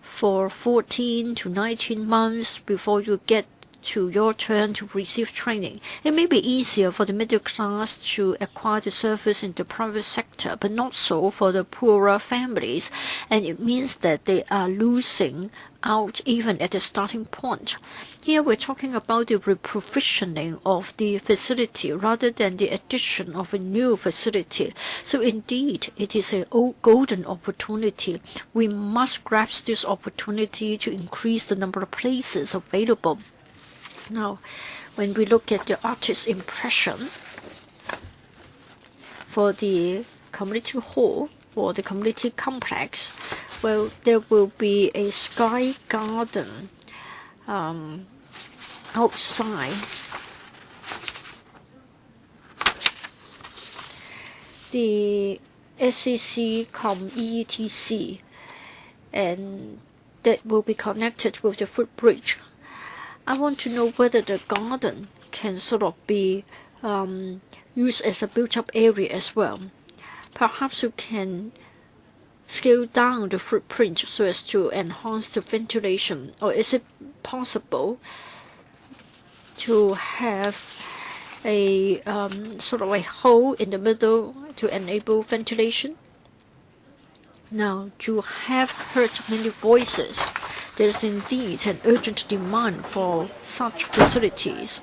for 14 to 19 months before you get to your turn to receive training. It may be easier for the middle class to acquire the service in the private sector, but not so for the poorer families, and it means that they are losing out even at the starting point. Here we're talking about the reprovisioning of the facility rather than the addition of a new facility. So indeed, it is a golden opportunity. We must grasp this opportunity to increase the number of places available. Now, when we look at the artist's impression for the community hall or the community complex, well, there will be a sky garden outside the SCC-cum-ETC, and that will be connected with the footbridge. I want to know whether the garden can sort of be used as a built-up area as well. Perhaps you can scale down the footprint so as to enhance the ventilation, or is it possible to have a sort of a hole in the middle to enable ventilation? Now, you have heard many voices. There is indeed an urgent demand for such facilities.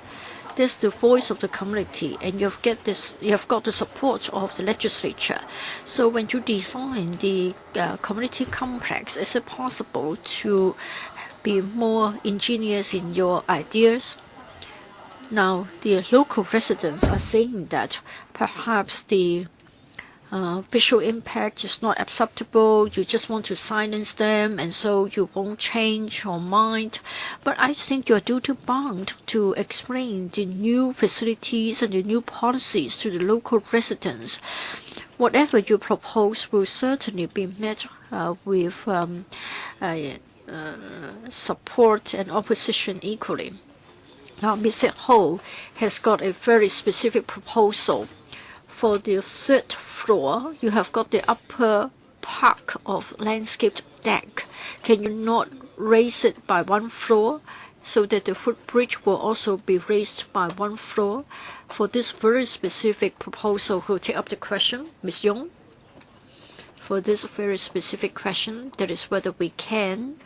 There's the voice of the community, and you have got the support of the legislature. So when you design the community complex, is it possible to be more ingenious in your ideas? Now, the local residents are saying that perhaps the visual impact is not acceptable. You just want to silence them, and so you won't change your mind. But I think you are duty bound to explain the new facilities and the new policies to the local residents. Whatever you propose will certainly be met with support and opposition equally. Now, Mr. Ho has got a very specific proposal. For the 3rd floor, you have got the upper part of landscaped deck. Can you not raise it by 1 floor so that the footbridge will also be raised by 1 floor? For this very specific proposal, who will take up the question? Ms. Yong? For this very specific question, that is whether we can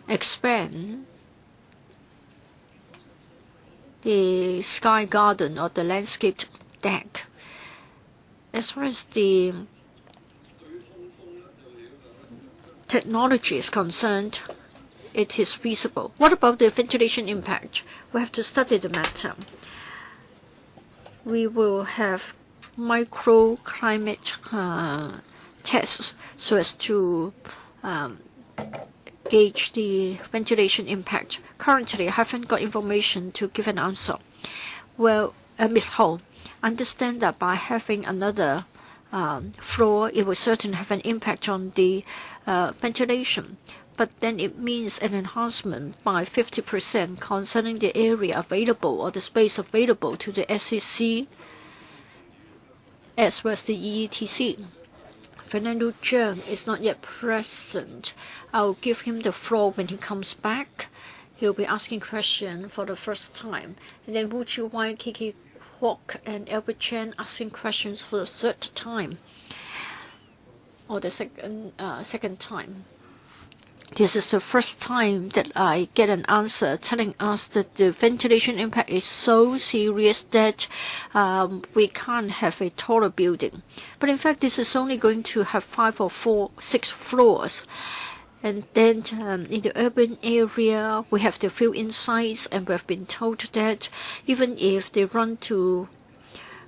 expand the sky garden or the landscaped deck. As far as the technology is concerned, it is feasible. What about the ventilation impact? We have to study the matter. we will have microclimate tests so as to gauge the ventilation impact. Currently, I haven't got information to give an answer. Well, Ms. Ho, understand that by having another floor, it will certainly have an impact on the ventilation. But then it means an enhancement by 50% concerning the area available or the space available to the SCC as well as the EETC. Fernando Cheung is not yet present. I'll give him the floor when he comes back. He'll be asking questions for the first time. And then Wu Chiu Wai, Kiki Kwok, and Albert Chen asking questions for the third time or the second time. This is the first time that I get an answer telling us that the ventilation impact is so serious that we can't have a taller building. But in fact, this is only going to have 5 or 6 floors. And then in the urban area, we have the few insights, and we have been told that even if they run to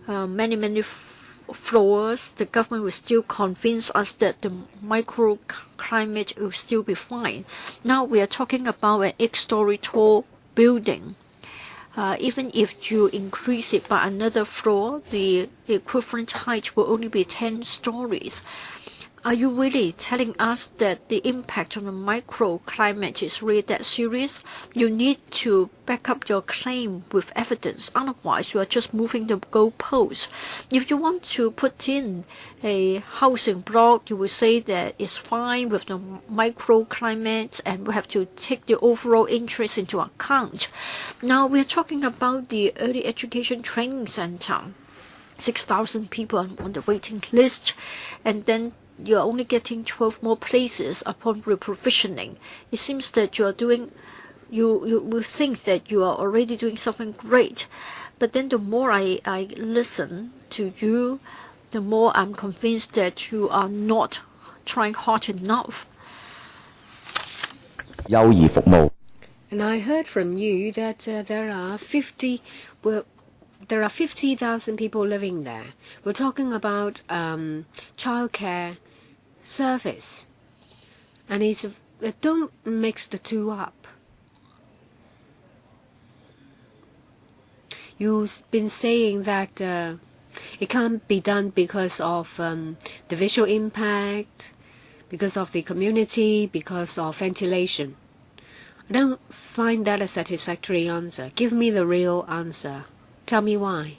many floors, the government will still convince us that the microclimate will still be fine. Now we are talking about an 8-story tall building. Even if you increase it by another floor, the equivalent height will only be 10 stories. Are you really telling us that the impact on the microclimate is really that serious? You need to back up your claim with evidence. Otherwise, you are just moving the goalposts. If you want to put in a housing block, you will say that it's fine with the microclimate and we have to take the overall interest into account. Now, we're talking about the early education training center. 6,000 people on the waiting list, and then you're only getting 12 more places upon reprovisioning. It seems that you will think that you are already doing something great. But then the more I listen to you, the more I'm convinced that you are not trying hard enough. And I heard from you that there are 50,000 people living there. We're talking about childcare service, and don't mix the two up. You've been saying that it can't be done because of the visual impact, because of the community, because of ventilation. I don't find that a satisfactory answer. Give me the real answer. Tell me why.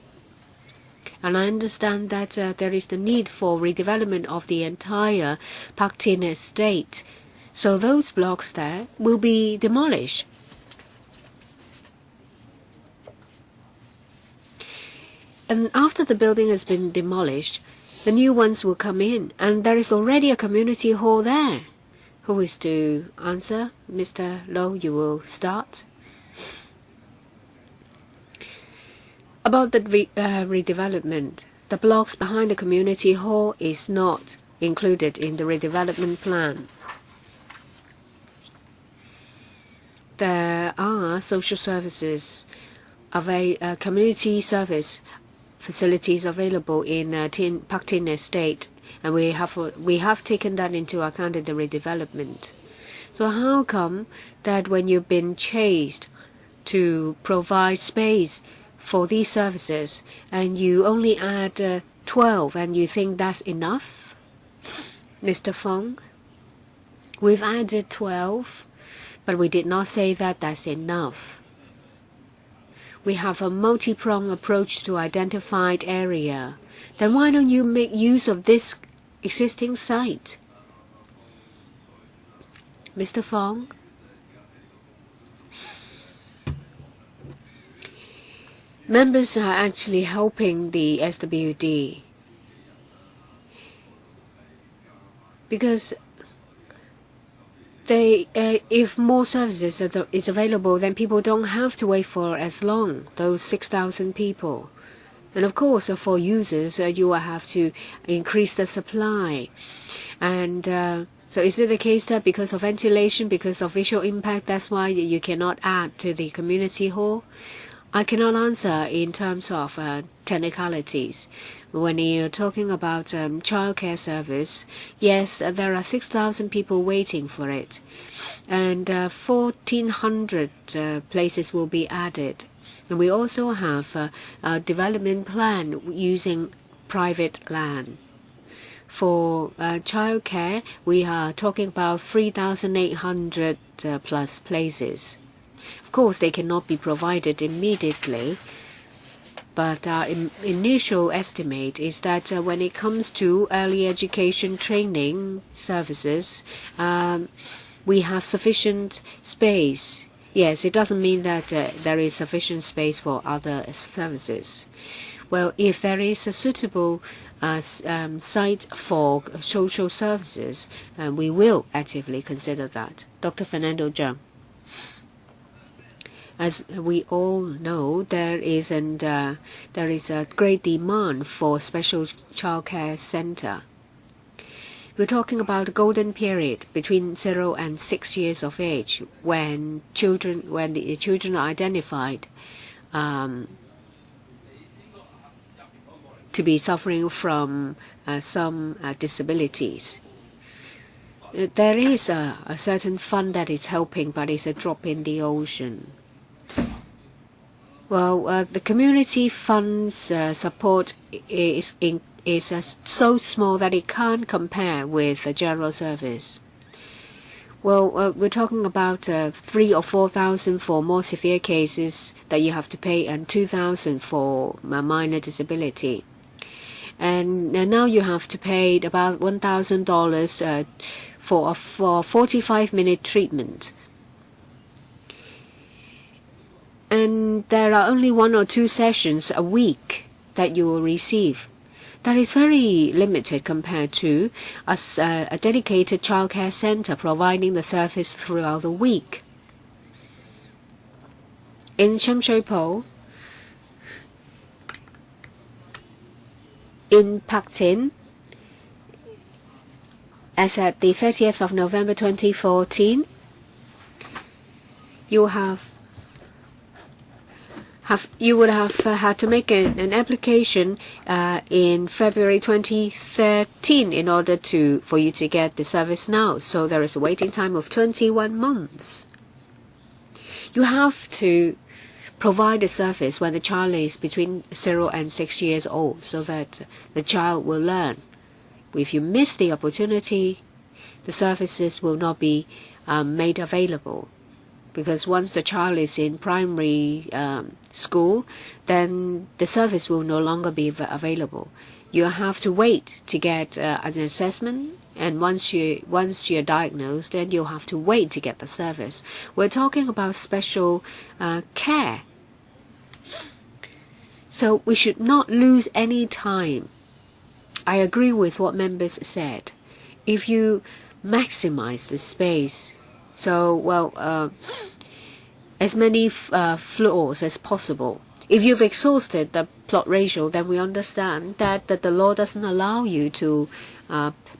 And I understand that there is the need for redevelopment of the entire Pak Tin Estate. So those blocks there will be demolished. And after the building has been demolished, the new ones will come in. And there is already a community hall there. Who is to answer? Mr. Low, you will start. About the redevelopment, the blocks behind the community hall is not included in the redevelopment plan. There are social services, community service facilities available in Pak Tin Estate, and we have taken that into account in the redevelopment. So how come that when you've been chased to provide space for these services, and you only add 12, and you think that's enough? Mr. Fong, we've added 12, but we did not say that that's enough. We have a multi-pronged approach to identified area. Then why don't you make use of this existing site? Mr. Fong? Members are actually helping the SWD because if more services is available, then people don't have to wait for as long, those 6,000 people. And of course, for users, you will have to increase the supply. And so is it the case that because of ventilation, because of visual impact, that's why you cannot add to the community hall? I cannot answer in terms of technicalities. When you're talking about childcare service, yes, there are 6,000 people waiting for it, and 1,400 places will be added. And we also have a development plan using private land. For childcare, we are talking about 3,800 plus places. Of course, they cannot be provided immediately, but our initial estimate is that when it comes to early education training services, we have sufficient space. Yes, it doesn't mean that there is sufficient space for other services. Well, if there is a suitable site for social services, we will actively consider that. Dr. Fernando Zhang. As we all know, there is a great demand for special childcare center. We're talking about the golden period between 0 and 6 years of age, when the children are identified to be suffering from some disabilities. There is a certain fund that is helping, but it's a drop in the ocean. Well, the community funds support is so small that it can't compare with the general service. Well, we're talking about 3,000 or 4,000 for more severe cases that you have to pay, and 2,000 for minor disability. And now you have to pay about $1,000 for a 45-minute treatment. And there are only 1 or 2 sessions a week that you will receive. That is very limited compared to a dedicated childcare center providing the service throughout the week. In Sham Shui Po, in Pak Tin, as at the 30th of November 2014, you would have had to make an application in February 2013 in order for you to get the service now. So there is a waiting time of 21 months. You have to provide the service when the child is between 0 and 6 years old, so that the child will learn. If you miss the opportunity, the services will not be made available. Because once the child is in primary school, then the service will no longer be available. You have to wait to get an assessment, and once you're diagnosed, then you'll have to wait to get the service. We're talking about special care. So we should not lose any time. I agree with what members said. If you maximize the space, as many floors as possible. If you've exhausted the plot ratio, then we understand that the law doesn't allow you to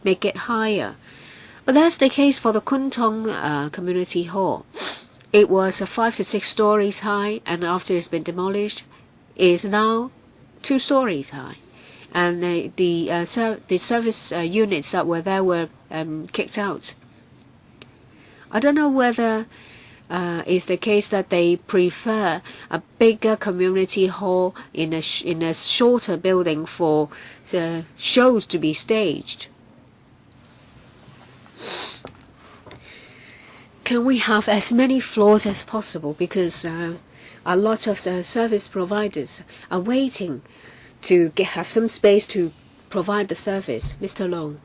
make it higher. But that's the case for the Kwun Tong Community Hall. It was 5 to 6 stories high, and after it's been demolished, is now 2 stories high. And the service units that were there were kicked out. I don't know whether it's the case that they prefer a bigger community hall in a shorter building for shows to be staged. Can we have as many floors as possible? Because a lot of service providers are waiting to have some space to provide the service. Mr. Long,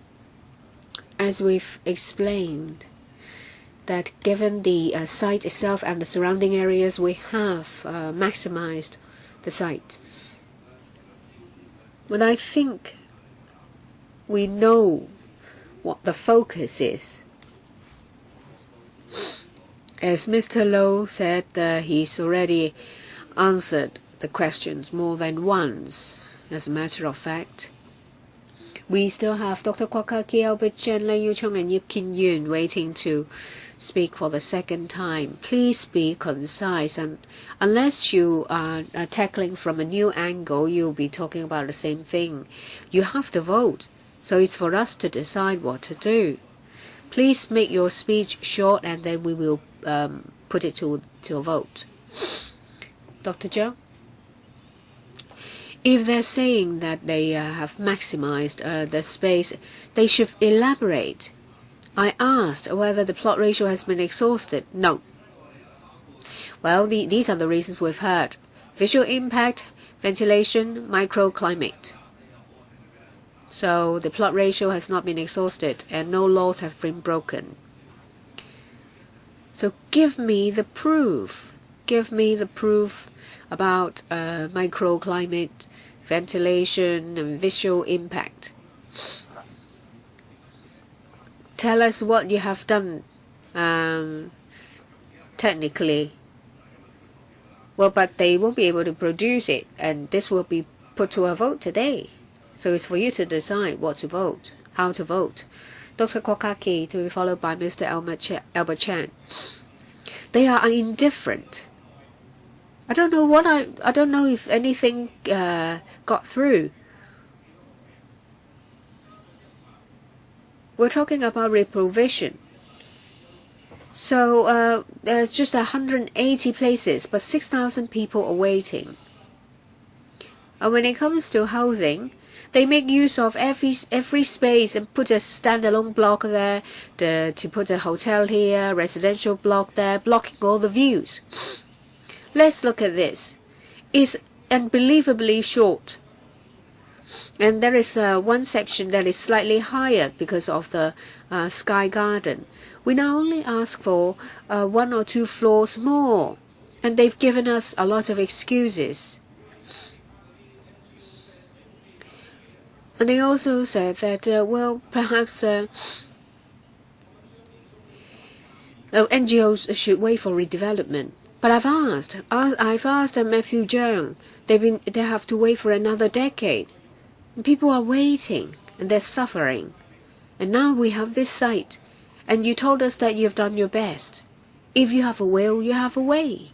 as we've explained, that given the site itself and the surrounding areas, we have maximized the site. But I think we know what the focus is. As Mr. Low said, he's already answered the questions more than once. As a matter of fact, we still have Dr. Kwok Kaki, Albert Chen, Lei Yu Chong, and Yip Kin Yun waiting to speak for the second time. Please be concise, and unless you are tackling from a new angle, you'll be talking about the same thing. You have to vote, so it's for us to decide what to do. Please make your speech short, and then we will put it to a vote. Dr. Zhou? If they're saying that they have maximized the space, they should elaborate. I asked whether the plot ratio has been exhausted. No. Well, these are the reasons we've heard. Visual impact, ventilation, microclimate. So the plot ratio has not been exhausted and no laws have been broken. So give me the proof. Give me the proof about microclimate, ventilation, and visual impact. Tell us what you have done technically. Well, but they won't be able to produce it, and this will be put to a vote today. So it's for you to decide what to vote, how to vote. Dr. Kokaki, to be followed by Mr. Albert Chan. They are indifferent. I don't know if anything got through. We're talking about reprovision. So there's just 180 places, but 6,000 people are waiting. And when it comes to housing, they make use of every space and put a standalone block there, to put a hotel here, residential block there, blocking all the views. Let's look at this. It's unbelievably short. And there is one section that is slightly higher because of the Sky Garden. We now only ask for 1 or 2 floors more, and they've given us a lot of excuses. And they also said that, well, perhaps NGOs should wait for redevelopment. But I've asked Matthew Zhang. They have to wait for another decade. People are waiting and they're suffering. And now we have this site. And you told us that you've done your best. If you have a will, you have a way.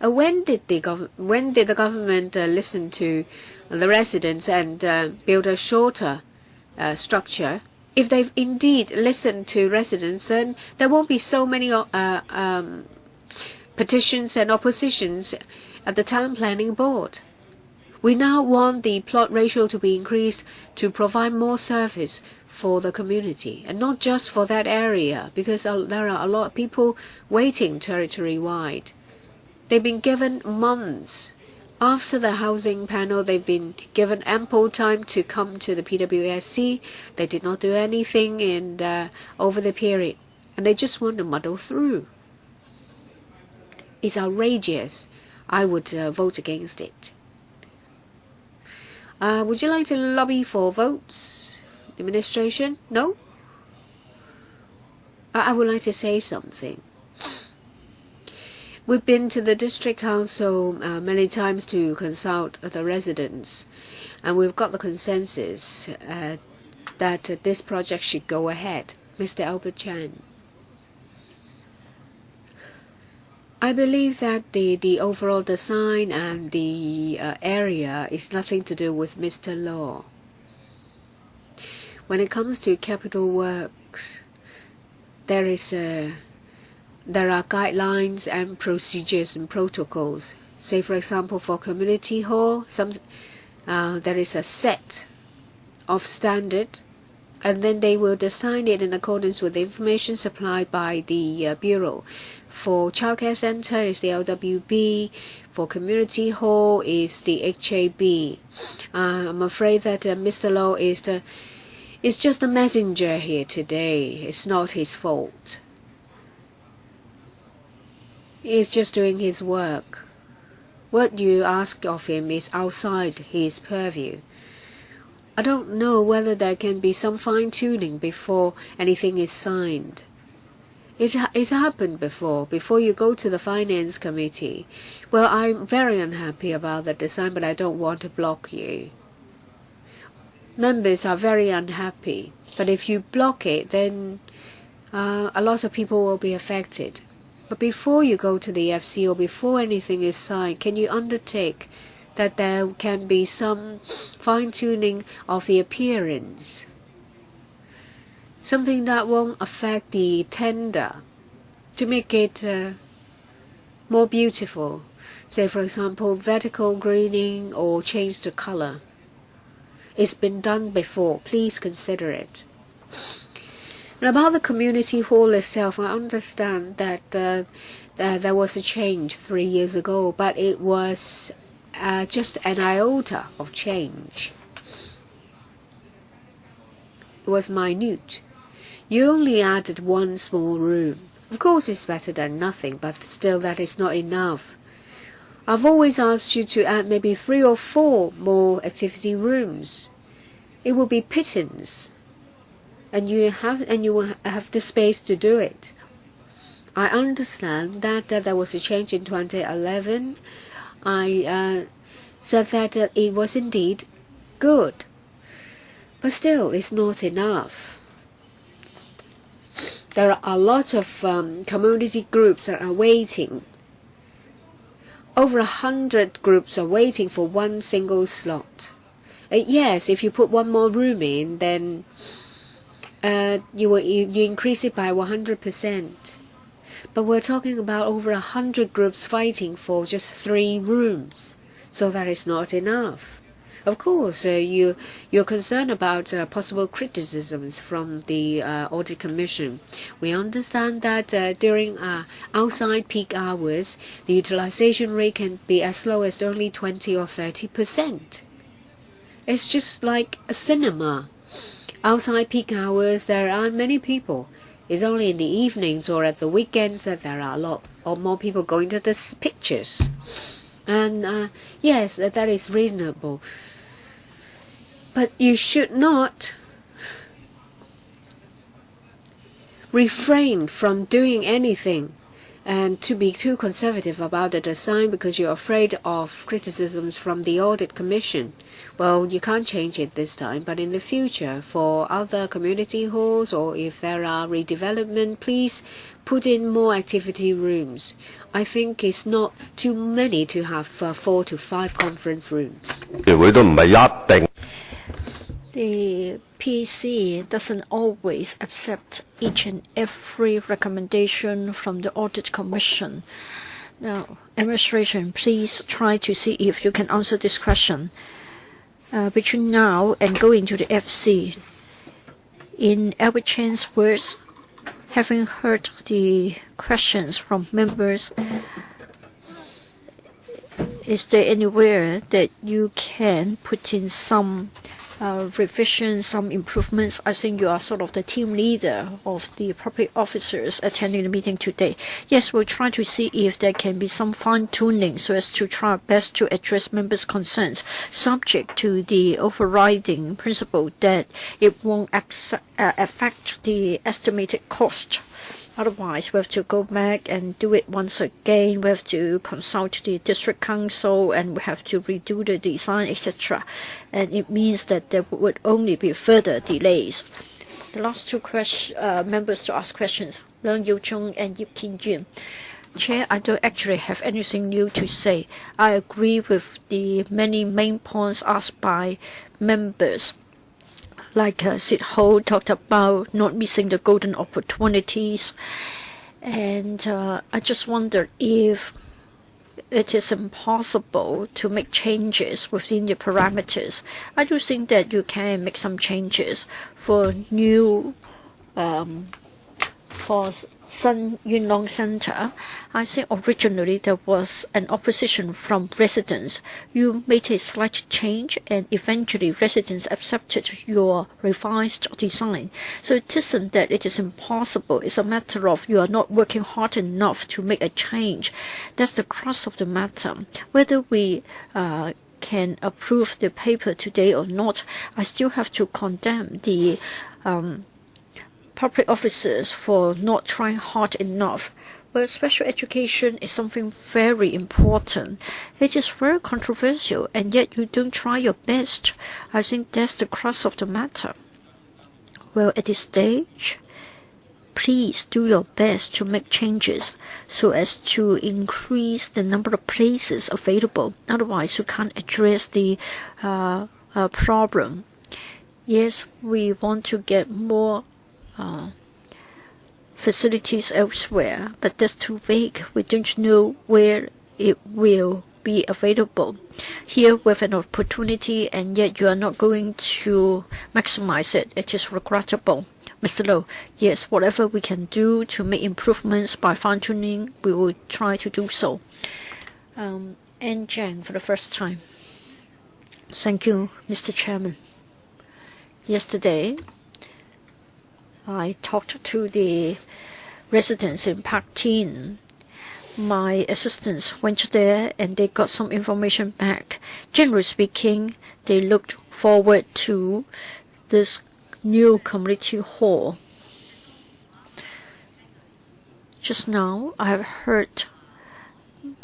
When did the government listen to the residents and build a shorter structure? If they've indeed listened to residents, then there won't be so many petitions and oppositions at the Town Planning Board. We now want the plot ratio to be increased to provide more service for the community, and not just for that area, because there are a lot of people waiting territory-wide. They've been given months. After the housing panel, they've been given ample time to come to the PWSC. They did not do anything over the period, and they just want to muddle through. It's outrageous. I would vote against it. Would you like to lobby for votes? Administration? No? I would like to say something. We've been to the district council many times to consult the residents, and we've got the consensus that this project should go ahead. Mr. Albert Chan. I believe that the overall design and the area is nothing to do with Mr. Law. When it comes to capital works, there are guidelines and procedures and protocols. Say, for example, for community hall, there is a set of standard, and then they will design it in accordance with the information supplied by the Bureau. For childcare center is the LWB. For community hall is the HAB. I'm afraid that Mr. Law is just a messenger here today. It's not his fault. He's just doing his work. What you ask of him is outside his purview. I don't know whether there can be some fine-tuning before anything is signed. It's happened before you go to the Finance Committee. Well, I'm very unhappy about the design, but I don't want to block you. Members are very unhappy. But if you block it, then a lot of people will be affected. But before you go to the FC or before anything is signed, can you undertake that there can be some fine-tuning of the appearance? Something that won't affect the tender to make it more beautiful. Say, for example, vertical greening or change the color. It's been done before. Please consider it. And about the community hall itself, I understand that there was a change 3 years ago, but it was just an iota of change. It was minute. You only added one small room. Of course, it's better than nothing, but still that is not enough. I've always asked you to add maybe 3 or 4 more activity rooms. It will be pittance. And you will have the space to do it. I understand that there was a change in 2011. I said that it was indeed good, but still it's not enough. There are a lot of community groups that are waiting. Over 100 groups are waiting for one single slot. Yes, if you put one more room in, then you increase it by 100%. But we're talking about over 100 groups fighting for just 3 rooms, so that is not enough. Of course, you're concerned about possible criticisms from the Audit Commission. We understand that during outside peak hours, the utilization rate can be as low as only 20 or 30%. It's just like a cinema. Outside peak hours, there aren't many people. It's only in the evenings or at the weekends that there are a lot or more people going to the pictures. And yes, that is reasonable. But you should not refrain from doing anything and to be too conservative about the design because you're afraid of criticisms from the Audit Commission. Well, you can't change it this time, but in the future, for other community halls or if there are redevelopment, please put in more activity rooms. I think it's not too many to have 4 to 5 conference rooms. The PC doesn't always accept each and every recommendation from the Audit Commission. Now, administration, please try to see if you can answer this question. Between now and going to the FC, in Albert Chan's words, having heard the questions from members, is there anywhere that you can put in some revision, some improvements? I think you are sort of the team leader of the public officers attending the meeting today. Yes, we'll try to see if there can be some fine-tuning so as to try our best to address members' concerns, subject to the overriding principle that it won't affect the estimated cost. Otherwise, we have to go back and do it once again. We have to consult the district council and we have to redo the design, etc. And it means that there would only be further delays. The last 2 members to ask questions, Leung Yiu-chung and Yip Tin-yuen. Chair, I don't actually have anything new to say. I agree with the many main points asked by members. Like Sid Ho talked about not missing the golden opportunities. And I just wonder if it is impossible to make changes within the parameters. I do think that you can make some changes for new for Sun Yuen Long Centre. I think originally there was an opposition from residents. You made a slight change and eventually residents accepted your revised design. So it isn't that it is impossible. It's a matter of you are not working hard enough to make a change. That's the crux of the matter. Whether we can approve the paper today or not, I still have to condemn the public officers for not trying hard enough. Well, special education is something very important. It is very controversial, and yet you don't try your best. I think that's the crux of the matter. Well, at this stage, please do your best to make changes so as to increase the number of places available. Otherwise, you can't address the problem. Yes, we want to get more facilities elsewhere, but that's too vague. We don't know where it will be available. Here we have an opportunity, and yet you are not going to maximize it. It is regrettable. Mr. Low, yes, whatever we can do to make improvements by fine-tuning, we will try to do so. Anne Jiang for the first time. Thank you, Mr. Chairman. Yesterday, I talked to the residents in Pak Tin. My assistants went there and they got some information back. Generally speaking, they looked forward to this new community hall. Just now, I have heard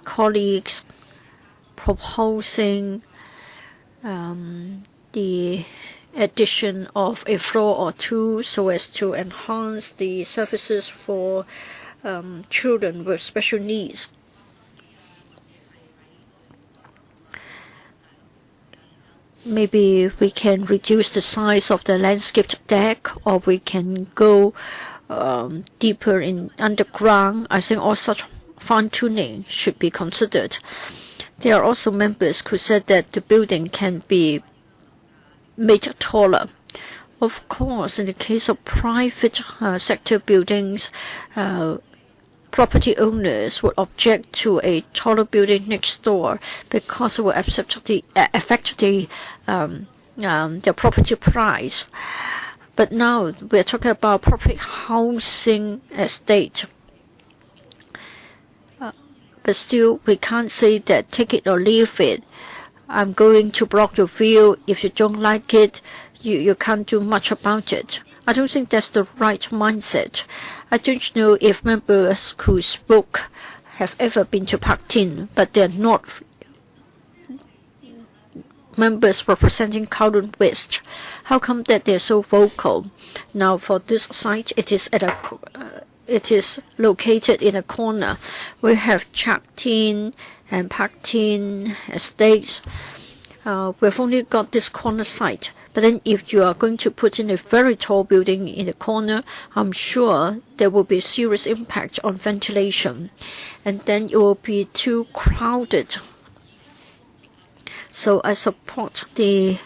colleagues proposing the addition of a floor or two so as to enhance the services for children with special needs. Maybe we can reduce the size of the landscaped deck, or we can go deeper in underground. I think all such fine-tuning should be considered. There are also members who said that the building can be made taller. Of course, in the case of private sector buildings, property owners would object to a taller building next door because it will affect their property price. But now we're talking about public housing estate. But still, we can't say that take it or leave it. I'm going to block your view. If you don't like it, you can't do much about it. I don't think that's the right mindset. I don't know if members who spoke have ever been to Pak Tin, but they're not members representing Kowloon West. How come that they're so vocal? Now, for this site, it is located in a corner. We have Pak Tin and Pak Tin Estates. We've only got this corner site. But then if you are going to put in a very tall building in the corner, I'm sure there will be a serious impact on ventilation. And then it will be too crowded. So I support the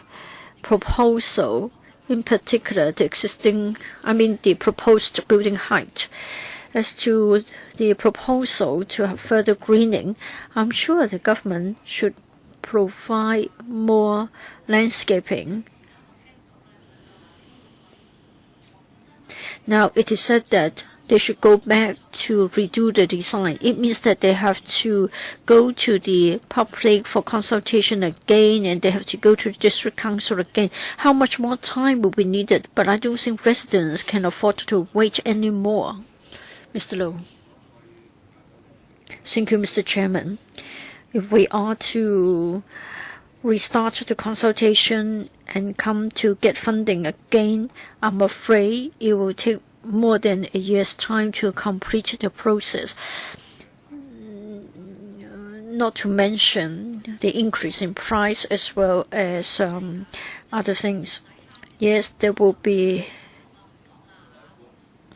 proposal, in particular the proposed building height. As to the proposal to have further greening, I'm sure the government should provide more landscaping. Now, it is said that they should go back to redo the design. It means that they have to go to the public for consultation again, and they have to go to the district council again. How much more time will be needed? But I don't think residents can afford to wait anymore. Mr. Low. Thank you, Mr. Chairman. If we are to restart the consultation and come to get funding again, I'm afraid it will take more than a year's time to complete the process. Not to mention the increase in price as well as other things. Yes, there will be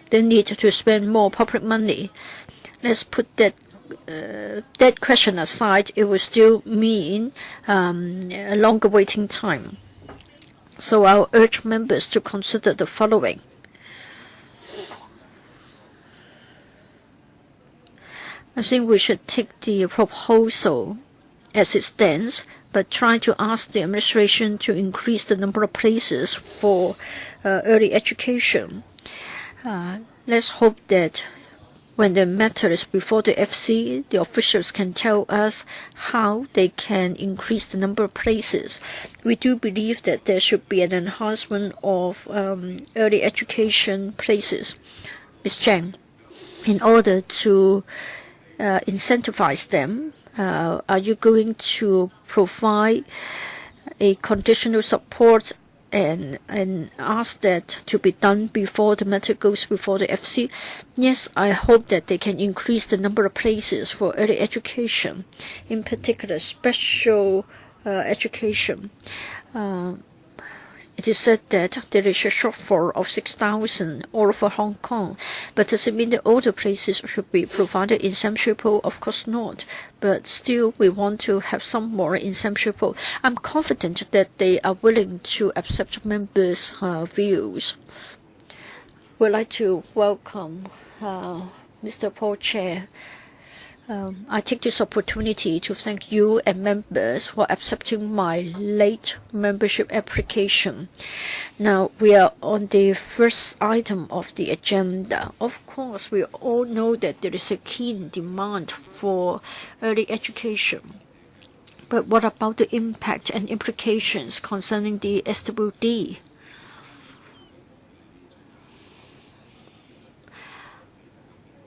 the need to spend more public money. Let's put that question aside. It will still mean a longer waiting time. So I'll urge members to consider the following. I think we should take the proposal as it stands, but try to ask the administration to increase the number of places for early education. Let's hope that when the matter is before the FC, the officials can tell us how they can increase the number of places. We do believe that there should be an enhancement of early education places. Ms. Chang, in order to incentivize them, are you going to provide a conditional support and ask that to be done before the matter goes before the FC. Yes, I hope that they can increase the number of places for early education, in particular special education. It is said that there is a shortfall of 6,000 all over Hong Kong, but does it mean that all the places should be provided in Sham Shui Po? Of course not, but still we want to have some more in Sham Shui Po. I'm confident that they are willing to accept members' views. We'd like to welcome Mr. Paul Chair. I take this opportunity to thank you and members for accepting my late membership application. Now, we are on the first item of the agenda. Of course, we all know that there is a keen demand for early education. But what about the impact and implications concerning the SWD?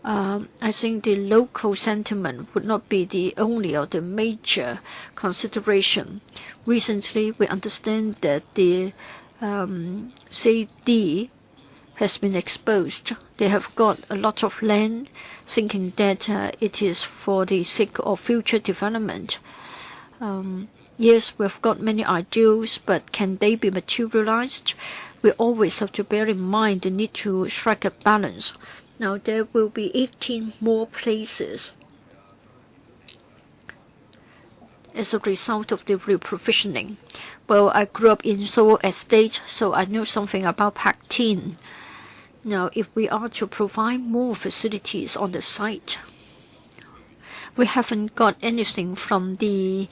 I think the local sentiment would not be the only or the major consideration. Recently, we understand that the CD has been exposed. They have got a lot of land, thinking that it is for the sake of future development. Yes, we've got many ideals, but can they be materialized? We always have to bear in mind the need to strike a balance. Now, there will be 18 more places as a result of the reprovisioning. Well, I grew up in Seoul Estate, so I know something about Pak Tin. Now, if we are to provide more facilities on the site, we haven't got anything from the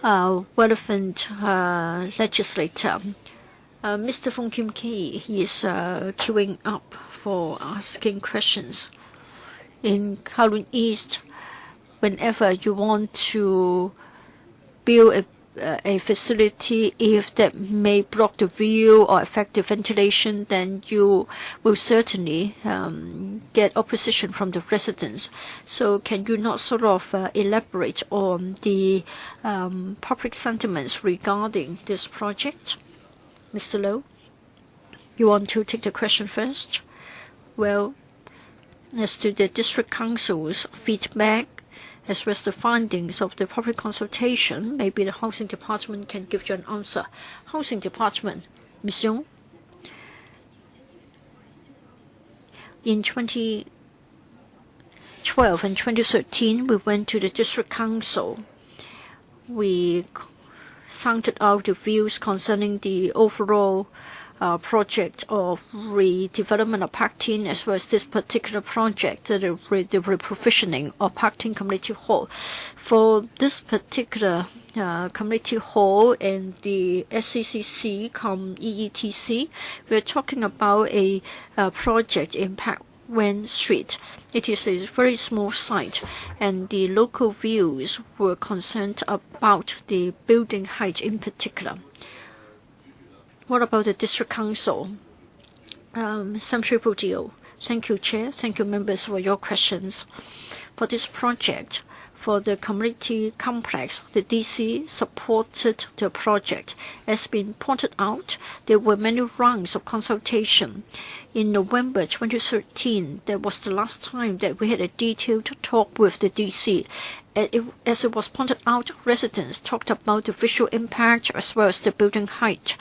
relevant legislator. Mr. Fong Kim Kee is queuing up for asking questions. In Kowloon East, whenever you want to build a facility, if that may block the view or affect the ventilation, then you will certainly get opposition from the residents. So can you not sort of elaborate on the public sentiments regarding this project? Mr. Low, you want to take the question first? Well, as to the district council's feedback, as well as the findings of the public consultation, maybe the housing department can give you an answer. Housing department, Ms. Yong. In 2012 and 2013, we went to the district council. We sounded out the views concerning the overall project of redevelopment of Pak Tin, as well as this particular project, the reprovisioning of Pak Tin Community Hall. For this particular community hall and the SCCC, EETC, we're talking about a project in Pak Wen Street. It is a very small site, and the local views were concerned about the building height in particular. What about the district council? Sham Shui Po Deal. Thank you, Chair. Thank you, members, for your questions. For this project, for the community complex, the DC supported the project. As been pointed out, there were many rounds of consultation. In November 2013, that was the last time that we had a detailed talk with the DC. As it was pointed out, residents talked about the visual impact as well as the building height.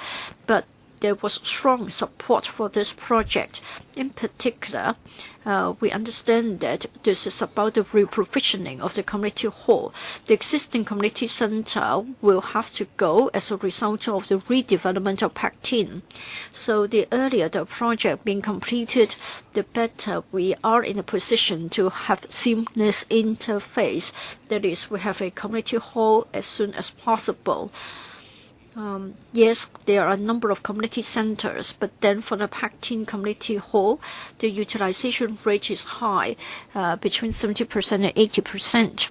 But there was strong support for this project. In particular, we understand that this is about the reprovisioning of the community hall. The existing community center will have to go as a result of the redevelopment of Pak Tin. So the earlier the project being completed, the better we are in a position to have seamless interface. That is, we have a community hall as soon as possible. Yes, there are a number of community centers, but then for the Pak Tin Community Hall, the utilization rate is high, between 70% and 80%.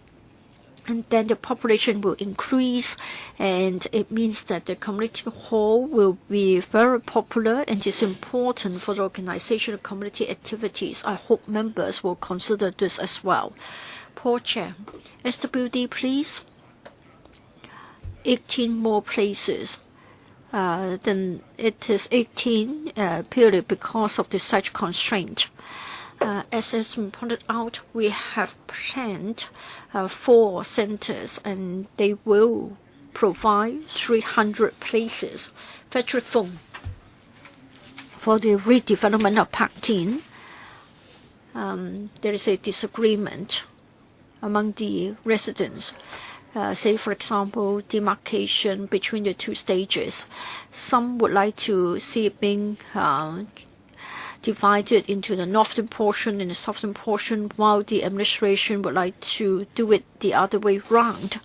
And then the population will increase, and it means that the community hall will be very popular, and it's important for the organization of community activities. I hope members will consider this as well. Paul Chair, SWD, please. 18 more places. then it is 18 purely because of the site constraint. As has been pointed out, we have planned 4 centres, and they will provide 300 places. Frederick Fung, for the redevelopment of Pak Tin, there is a disagreement among the residents. Say, for example, demarcation between the 2 stages. Some would like to see it being divided into the northern portion and the southern portion, while the administration would like to do it the other way round.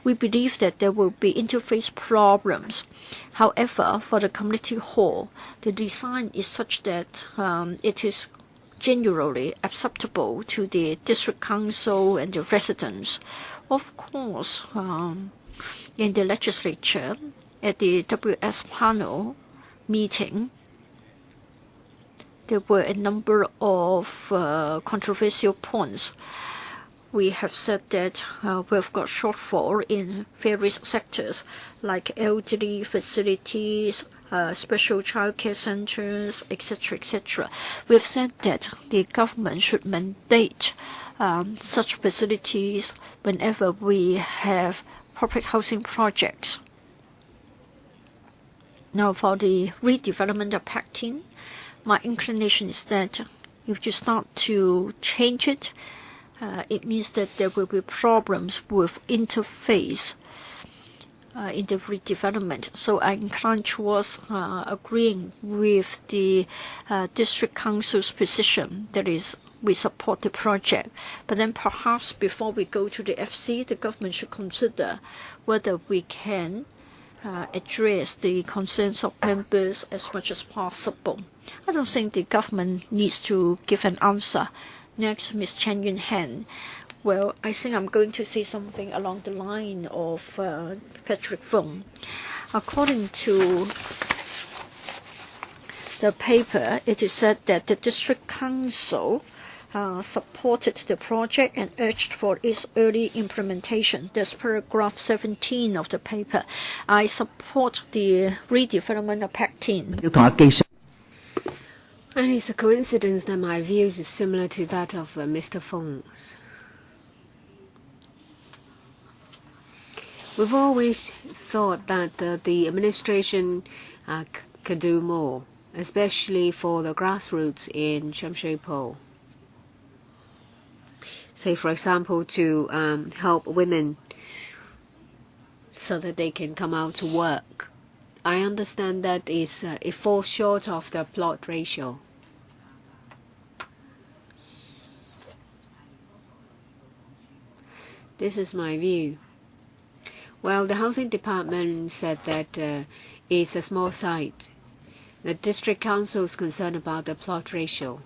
We believe that there will be interface problems. However, for the community hall, the design is such that it is generally acceptable to the district council and the residents. Of course, in the legislature, at the WS panel meeting, there were a number of controversial points. We have said that we've got shortfall in various sectors like elderly facilities, special childcare centers, etc., etc. We've said that the government should mandate such facilities whenever we have public housing projects. Now, for the redevelopment of Pak Tin, my inclination is that if you start to change it, it means that there will be problems with interface in the redevelopment. So I incline towards agreeing with the district council's position, that is, we support the project. But then perhaps before we go to the FC, the government should consider whether we can address the concerns of members as much as possible. I don't think the government needs to give an answer. Next, Ms. Chen Yun Han. Well, I think I'm going to say something along the line of Frederick Fung. According to the paper, it is said that the district council supported the project and urged for its early implementation. That's paragraph 17 of the paper. I support the redevelopment of Pak Tin. And it's a coincidence that my views is similar to that of Mr. Fung's. We've always thought that the administration could do more, especially for the grassroots in Sham Shui Po. Say, for example, to help women so that they can come out to work. I understand that it falls short of the plot ratio. This is my view. Well, the housing department said that it's a small site. The district council is concerned about the plot ratio.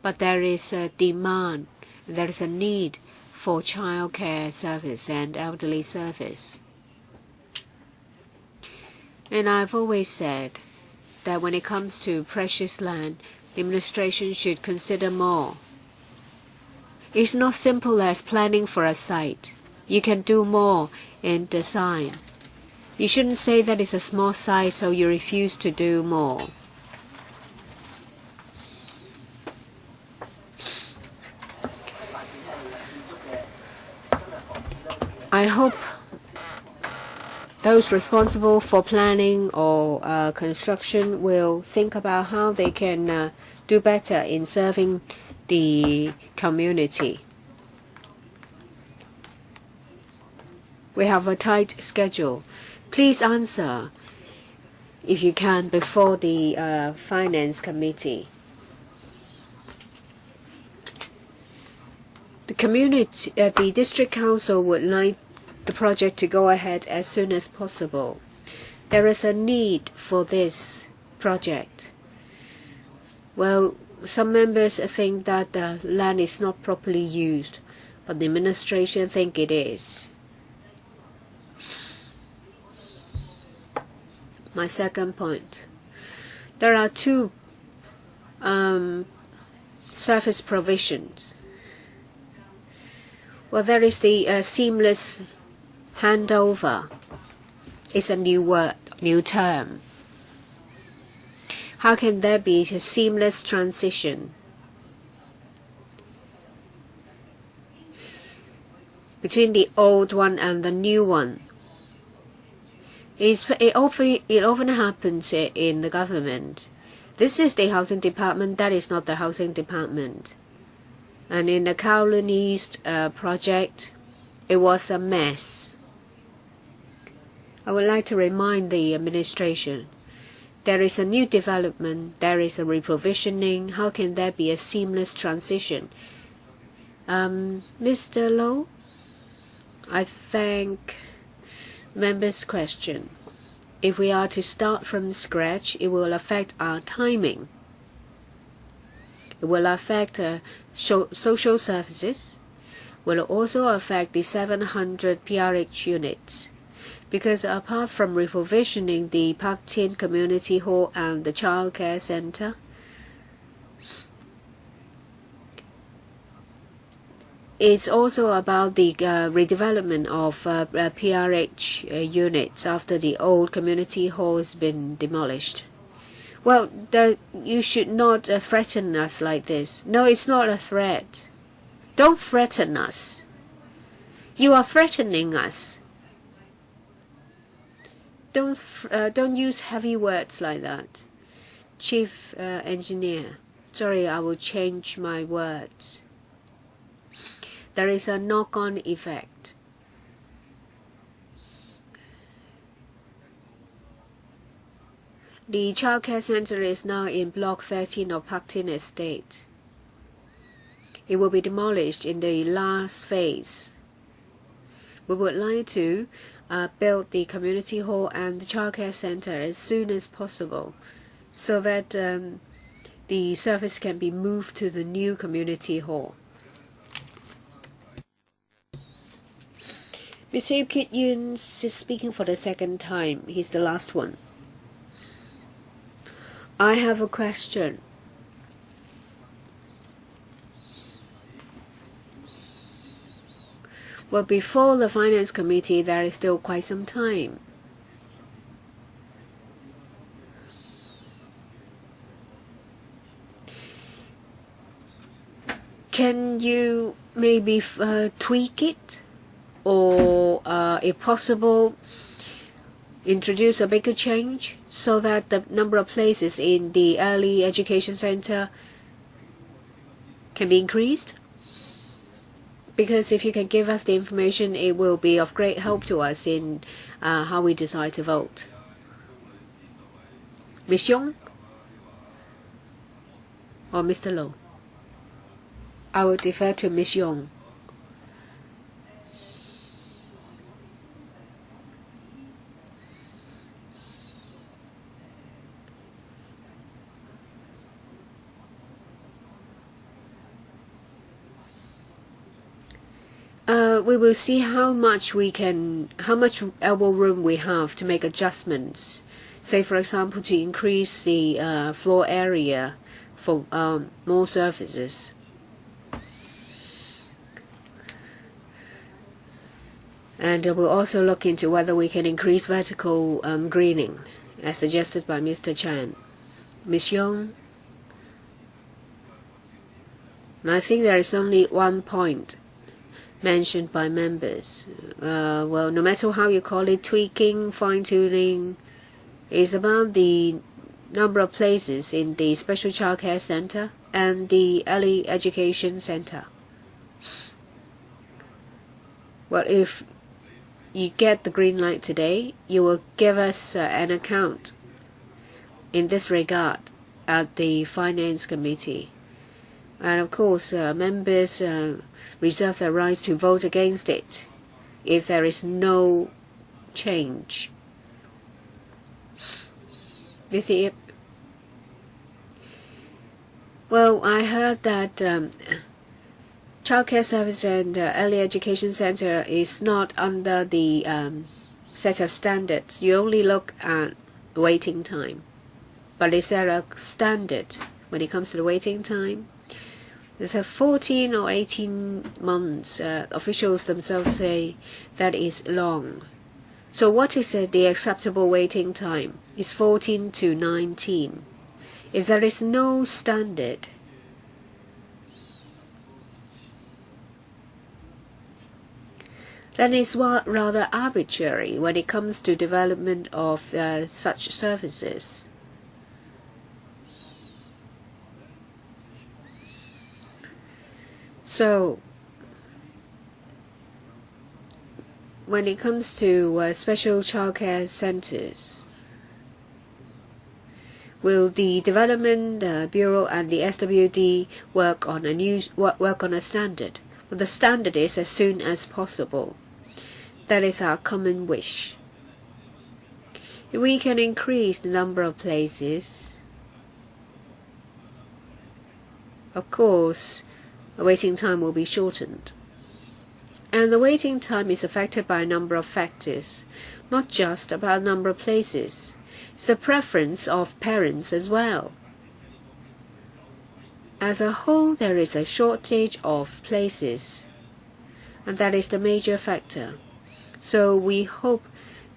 But there is a demand, there is a need for childcare service and elderly service. And I've always said that when it comes to precious land, the administration should consider more. It's not simple as planning for a site. You can do more in design. You shouldn't say that it's a small site, so you refuse to do more. I hope those responsible for planning or construction will think about how they can do better in serving the community. We have a tight schedule. Please answer, if you can, before the Finance Committee. The District Council would like the project to go ahead as soon as possible. There is a need for this project. Well, some members think that the land is not properly used, but the administration think it is. My second point. There are 2 service provisions. Well, there is the seamless handover It's a new word, new term. How can there be a seamless transition between the old one and the new one? It often happens in the government. This is the housing department, that is not the housing department. And in the Kowloon East project, it was a mess. I would like to remind the administration, there is a new development, there is a reprovisioning. How can there be a seamless transition? Mr. Low, I thank members' question. If we are to start from scratch, it will affect our timing. It will affect social services. Will also affect the 700 PRH units. Because apart from reprovisioning the Pak Tin Community Hall and the Child Care Centre, it's also about the redevelopment of PRH units after the old community hall has been demolished. Well, you should not threaten us like this. No, it's not a threat. Don't threaten us. You are threatening us. Don't use heavy words like that. Chief Engineer, sorry, I will change my words. There is a knock-on effect. The Child Care Centre is now in Block 13 of Pak Tin Estate. It will be demolished in the last phase. We would like to build the community hall and the Child Care Centre as soon as possible, so that the service can be moved to the new community hall. Mr. Kit Yun is speaking for the second time. He's the last one. I have a question. Well, before the Finance Committee, there is still quite some time. Can you maybe tweak it? Or, if possible, introduce a bigger change so that the number of places in the early education center can be increased? Because if you can give us the information, it will be of great help to us in how we decide to vote. Ms. Yong or Mr. Low? I will defer to Ms. Yong. We will see how much elbow room we have to make adjustments. Say, for example, to increase the floor area for more surfaces. And we'll also look into whether we can increase vertical greening, as suggested by Mr. Chan. Ms. Yong? And I think there is only one point mentioned by members. Well, no matter how you call it, tweaking, fine-tuning, is about the number of places in the Special Child Care Centre and the Early Education Centre. Well, if you get the green light today, you will give us an account in this regard at the Finance Committee. And of course, members reserve their rights to vote against it if there is no change. You see, well, I heard that Child Care Service and Early Education Center is not under the set of standards. You only look at waiting time. But is there a standard when it comes to the waiting time? There's a 14 or 18 months. Officials themselves say that is long. So what is the acceptable waiting time? It's 14 to 19. If there is no standard, then it's rather arbitrary when it comes to development of such services. So when it comes to special childcare centers, will the Development Bureau and the SWD work on a standard? Well, the standard is as soon as possible. That is our common wish. If we can increase the number of places, of course, the waiting time will be shortened. And the waiting time is affected by a number of factors, not just about number of places. It's the preference of parents as well. As a whole, there is a shortage of places, and that is the major factor. So we hope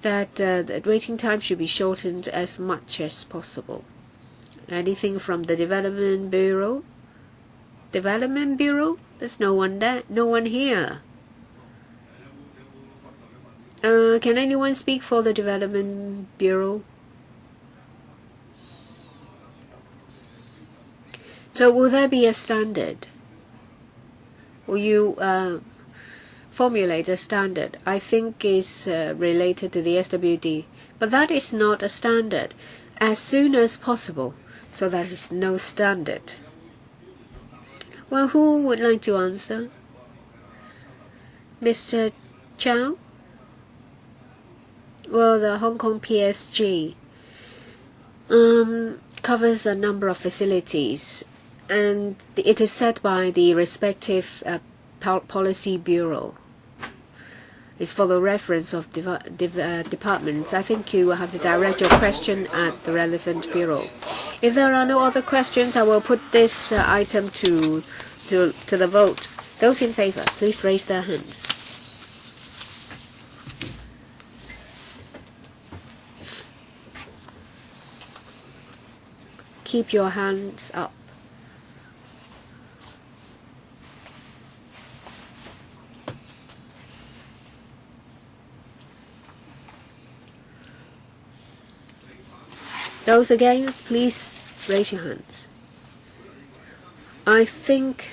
that the waiting time should be shortened as much as possible. Anything from the Development Bureau? Development Bureau? There's no one there, no one here. Can anyone speak for the Development Bureau? So will there be a standard? Will you formulate a standard? I think is related to the SWD, but that is not a standard. As soon as possible, so there is no standard. Well, who would like to answer? Mr. Chow? Well, the Hong Kong PSG covers a number of facilities, and it is set by the respective policy bureau. It's for the reference of departments. I think you will have to direct your question at the relevant bureau. If there are no other questions, I will put this item to the vote. Those in favor, please raise their hands. Keep your hands up. Those against, please raise your hands. I think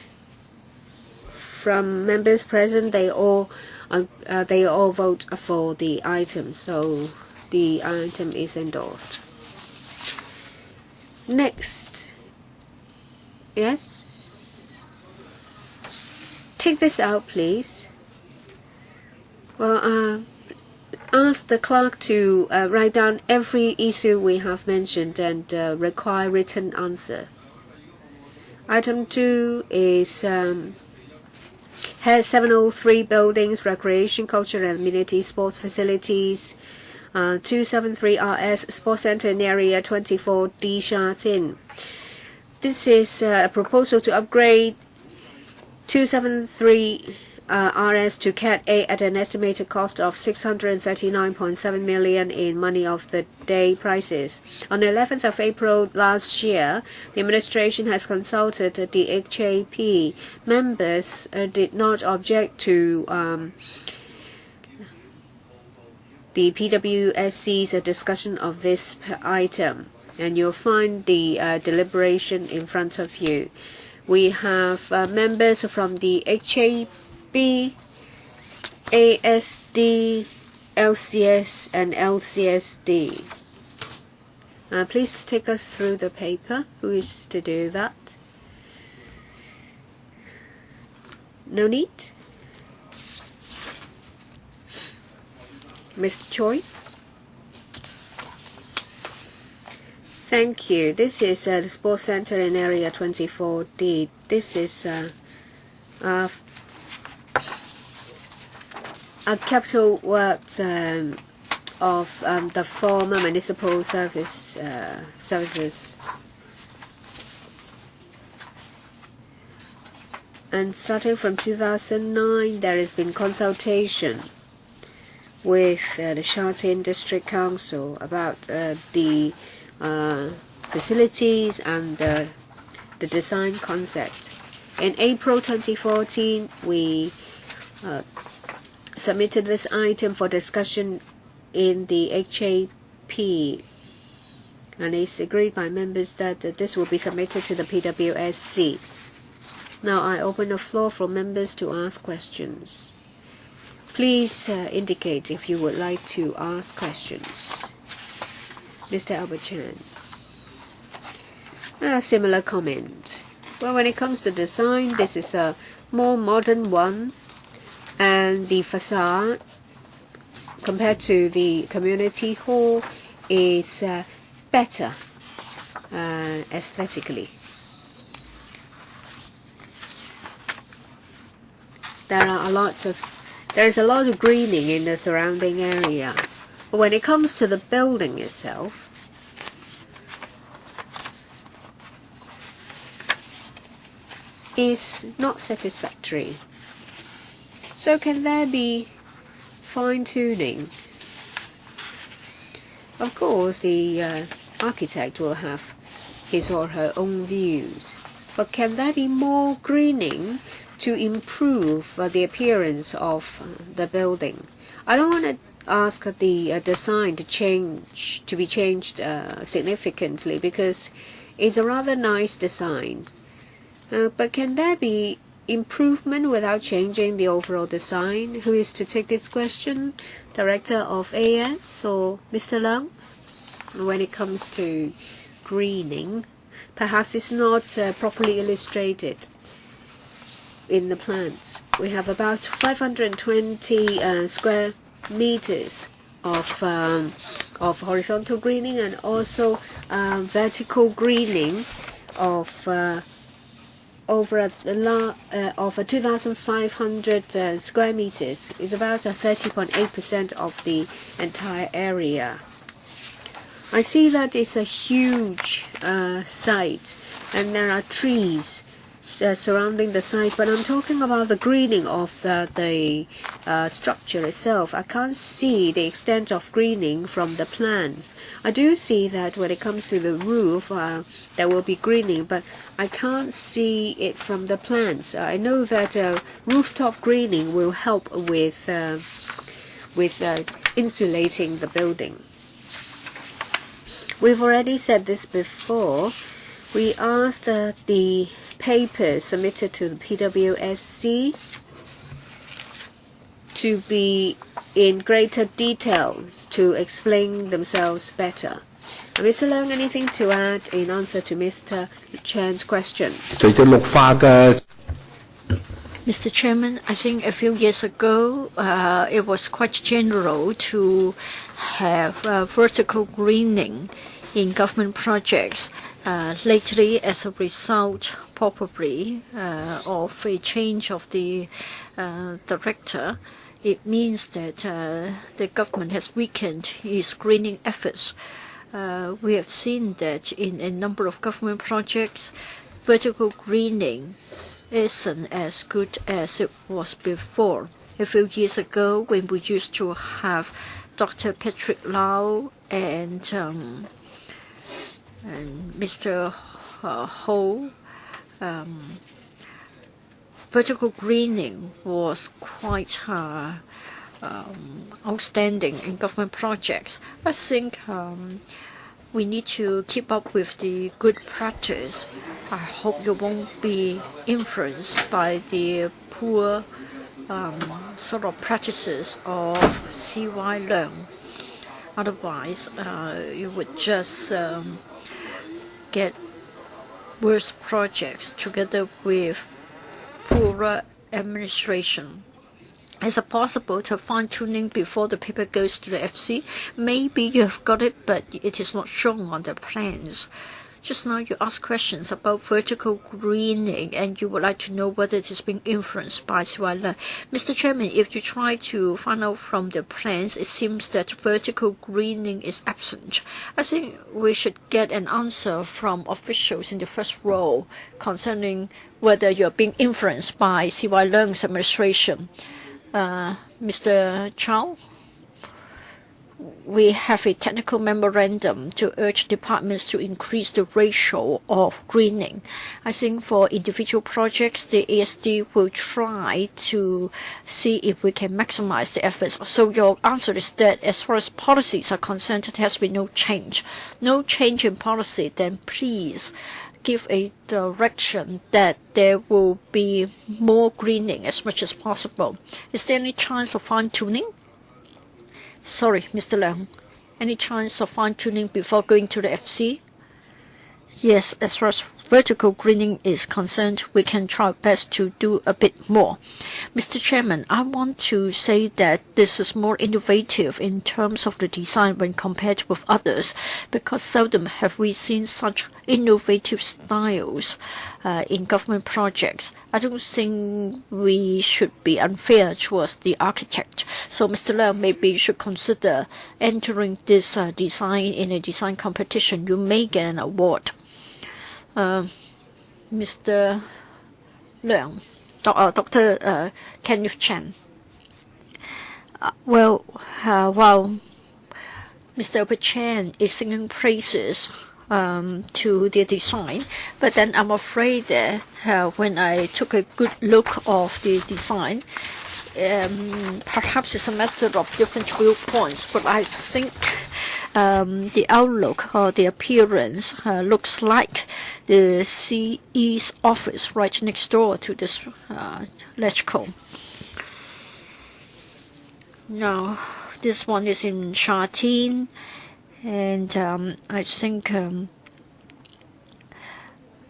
from members present, they all vote for the item, so the item is endorsed. Next, yes, take this out, please. Well, ask the clerk to write down every issue we have mentioned and require written answer. Item 2 is has 703 buildings, recreation, culture and amenity sports facilities. 273 RS Sports Centre in Area 24D Sha Tin. This is a proposal to upgrade 273 RS to Cat A at an estimated cost of 639.7 million in money of the day prices. On the 11th of April last year, the administration has consulted the HAP. Members did not object to the PWSC's discussion of this item, and you'll find the deliberation in front of you. We have members from the HAP, ASD, LCS and LCSD. Please take us through the paper. Who is to do that? No need? Mr. Choi? Thank you. This is the Sports Centre in Area 24D. This is a capital work of the former municipal services. And starting from 2009, there has been consultation with the Sha Tin District Council about the facilities and the design concept. In April 2014, we submitted this item for discussion in the HAP, and it's agreed by members that this will be submitted to the PWSC. Now I open the floor for members to ask questions. Please indicate if you would like to ask questions. Mr. Albert Chan. A similar comment. Well, when it comes to design, this is a more modern one, and the facade compared to the community hall is better aesthetically. There is a lot of greening in the surrounding area, but when it comes to the building itself, is not satisfactory. So can there be fine-tuning? Of course, the architect will have his or her own views, but can there be more greening to improve the appearance of the building? I don't want to ask the design to be changed significantly, because it's a rather nice design. But can there be improvement without changing the overall design? Who is to take this question? Director of AS or Mr. Leung? When it comes to greening, perhaps it's not properly illustrated in the plans. We have about 520 square meters of horizontal greening, and also vertical greening of over 2,500 square meters. Is about 30.8% of the entire area. I see that it's a huge site, and there are trees surrounding the site, but I'm talking about the greening of the structure itself. I can't see the extent of greening from the plans. I do see that when it comes to the roof, there will be greening, but I can't see it from the plans. I know that rooftop greening will help with insulating the building. We've already said this before. We asked the papers submitted to the PWSC to be in greater detail, to explain themselves better. Mr. Leung, anything to add in answer to Mr. Chan's question? Mr. Chairman, I think a few years ago, it was quite general to have vertical greening in government projects. Lately, as a result, probably, of a change of the director, it means that the government has weakened its greening efforts. We have seen that in a number of government projects, vertical greening isn't as good as it was before. A few years ago, when we used to have Dr. Patrick Lau and Mr. Ho, vertical greening was quite outstanding in government projects. I think we need to keep up with the good practice. I hope you won't be influenced by the poor sort of practices of C.Y. Leung. Otherwise, you would just get worse projects together with poorer administration. Is it possible to fine-tuning before the paper goes to the FC? Maybe you have got it, but it is not shown on the plans. Just now you asked questions about vertical greening, and you would like to know whether it is being influenced by C.Y. Leung. Mr. Chairman, if you try to find out from the plans, it seems that vertical greening is absent. I think we should get an answer from officials in the first row concerning whether you are being influenced by C.Y. Leung's administration. Mr. Chow? we have a technical memorandum to urge departments to increase the ratio of greening. I think for individual projects, the ASD will try to see if we can maximize the efforts. So your answer is that as far as policies are concerned, there has been no change. No change in policy, then please give a direction that there will be more greening as much as possible. Is there any chance of fine-tuning? Sorry, Mr. Leung. Any chance of fine-tuning before going to the FC? Yes, as far as vertical greening is concerned, we can try our best to do a bit more. Mr. Chairman, I want to say that this is more innovative in terms of the design when compared with others, because seldom have we seen such innovative styles in government projects. I don't think we should be unfair towards the architect. So, Mr. Leung, maybe you should consider entering this design in a design competition. You may get an award. Mr. Leung, Dr. Kenneth Chan. While Mr. Albert Chan is singing praises to their design, but then I'm afraid that when I took a good look of the design, perhaps it's a matter of different viewpoints, but I think the outlook or the appearance looks like the CE's office right next door to this LegCo. Now, this one is in Sha Tin, and I think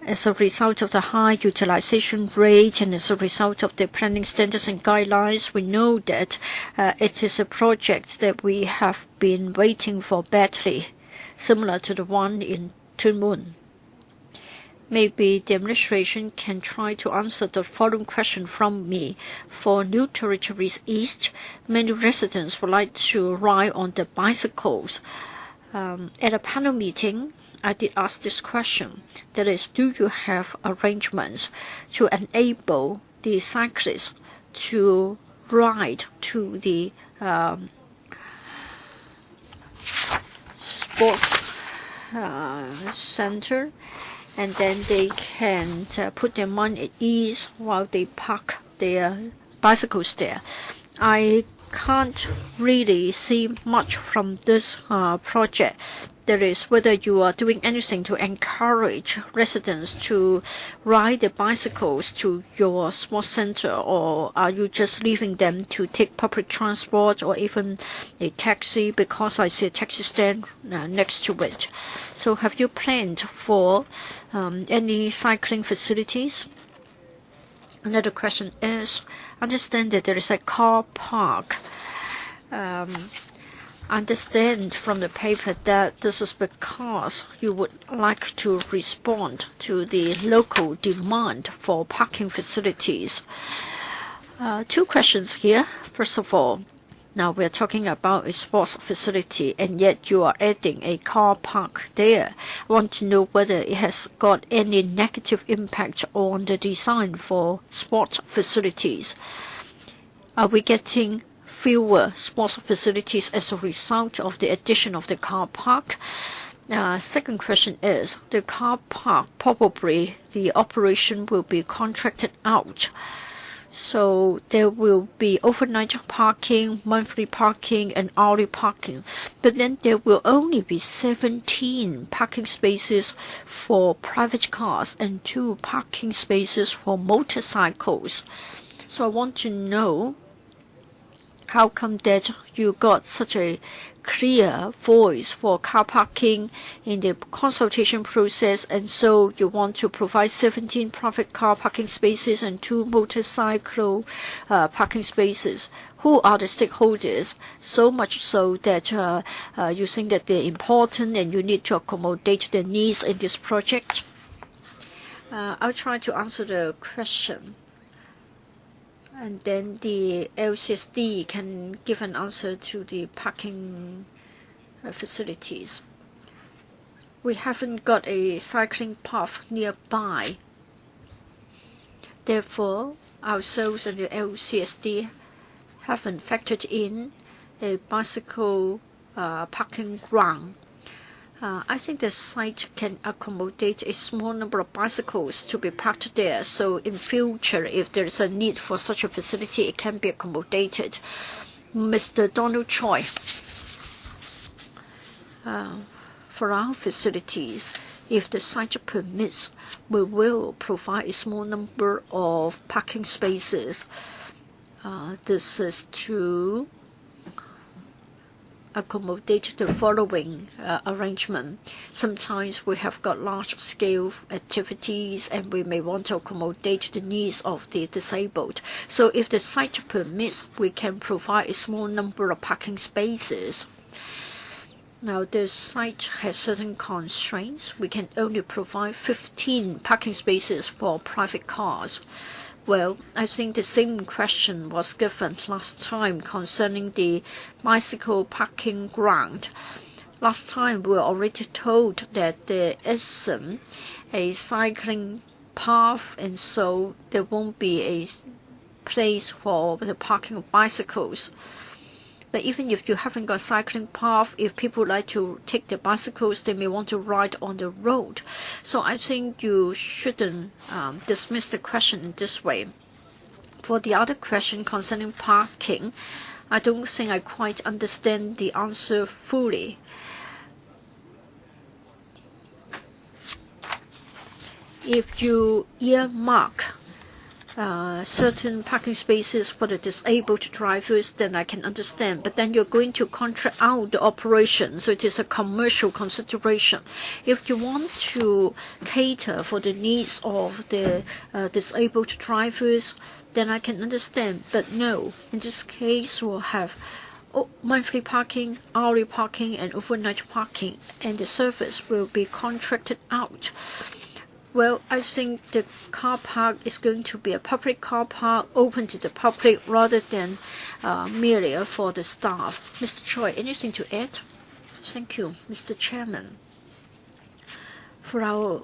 as a result of the high utilization rate and as a result of the planning standards and guidelines, we know that it is a project that we have been waiting for badly, similar to the one in Tuen Mun. Maybe the administration can try to answer the following question from me. For New Territories East, many residents would like to ride on the bicycles. At a panel meeting, I did ask this question. That is, do you have arrangements to enable the cyclists to ride to the sports center, and then they can put their money at ease while they park their bicycles there? I can't really see much from this project. That is, whether you are doing anything to encourage residents to ride their bicycles to your sports center, or are you just leaving them to take public transport or even a taxi, because I see a taxi stand next to it. So have you planned for any cycling facilities? Another question is, understand that there is a car park. Understand from the paper that this is because you would like to respond to the local demand for parking facilities. Two questions here. First of all, now we're talking about a sports facility, and yet you are adding a car park there. I want to know whether it has got any negative impact on the design for sports facilities. Are we getting fewer sports facilities as a result of the addition of the car park? Second question is, the car park, probably the operation will be contracted out. So there will be overnight parking, monthly parking, and hourly parking. But then there will only be 17 parking spaces for private cars and 2 parking spaces for motorcycles. So I want to know, how come that you got such a clear voice for car parking in the consultation process, and so you want to provide 17 private car parking spaces and 2 motorcycle parking spaces? Who are the stakeholders? So much so that you think that they're important and you need to accommodate their needs in this project? I'll try to answer the question, and then the LCSD can give an answer to the parking facilities. We haven't got a cycling path nearby. Therefore, ourselves and the LCSD haven't factored in a bicycle parking ground. I think the site can accommodate a small number of bicycles to be parked there. So in future, if there is a need for such a facility, it can be accommodated. Mr. Donald Choi, for our facilities, if the site permits, we will provide a small number of parking spaces. This is to accommodate the following arrangement. Sometimes we have got large-scale activities and we may want to accommodate the needs of the disabled. So if the site permits, we can provide a small number of parking spaces. Now, the site has certain constraints. We can only provide 15 parking spaces for private cars. Well, I think the same question was given last time concerning the bicycle parking ground. Last time we were already told that there isn't a cycling path, and so there won't be a place for the parking of bicycles. But even if you haven't got a cycling path, if people like to take their bicycles, they may want to ride on the road. So I think you shouldn't dismiss the question in this way. For the other question concerning parking, I don't think I quite understand the answer fully. If you earmark certain parking spaces for the disabled drivers, then I can understand. But then you're going to contract out the operation, so it is a commercial consideration. If you want to cater for the needs of the disabled drivers, then I can understand. But no, in this case, we'll have monthly parking, hourly parking, and overnight parking, and the service will be contracted out. Well, I think the car park is going to be a public car park open to the public rather than merely for the staff. Mr. Choi, anything to add? Thank you, Mr. Chairman. For our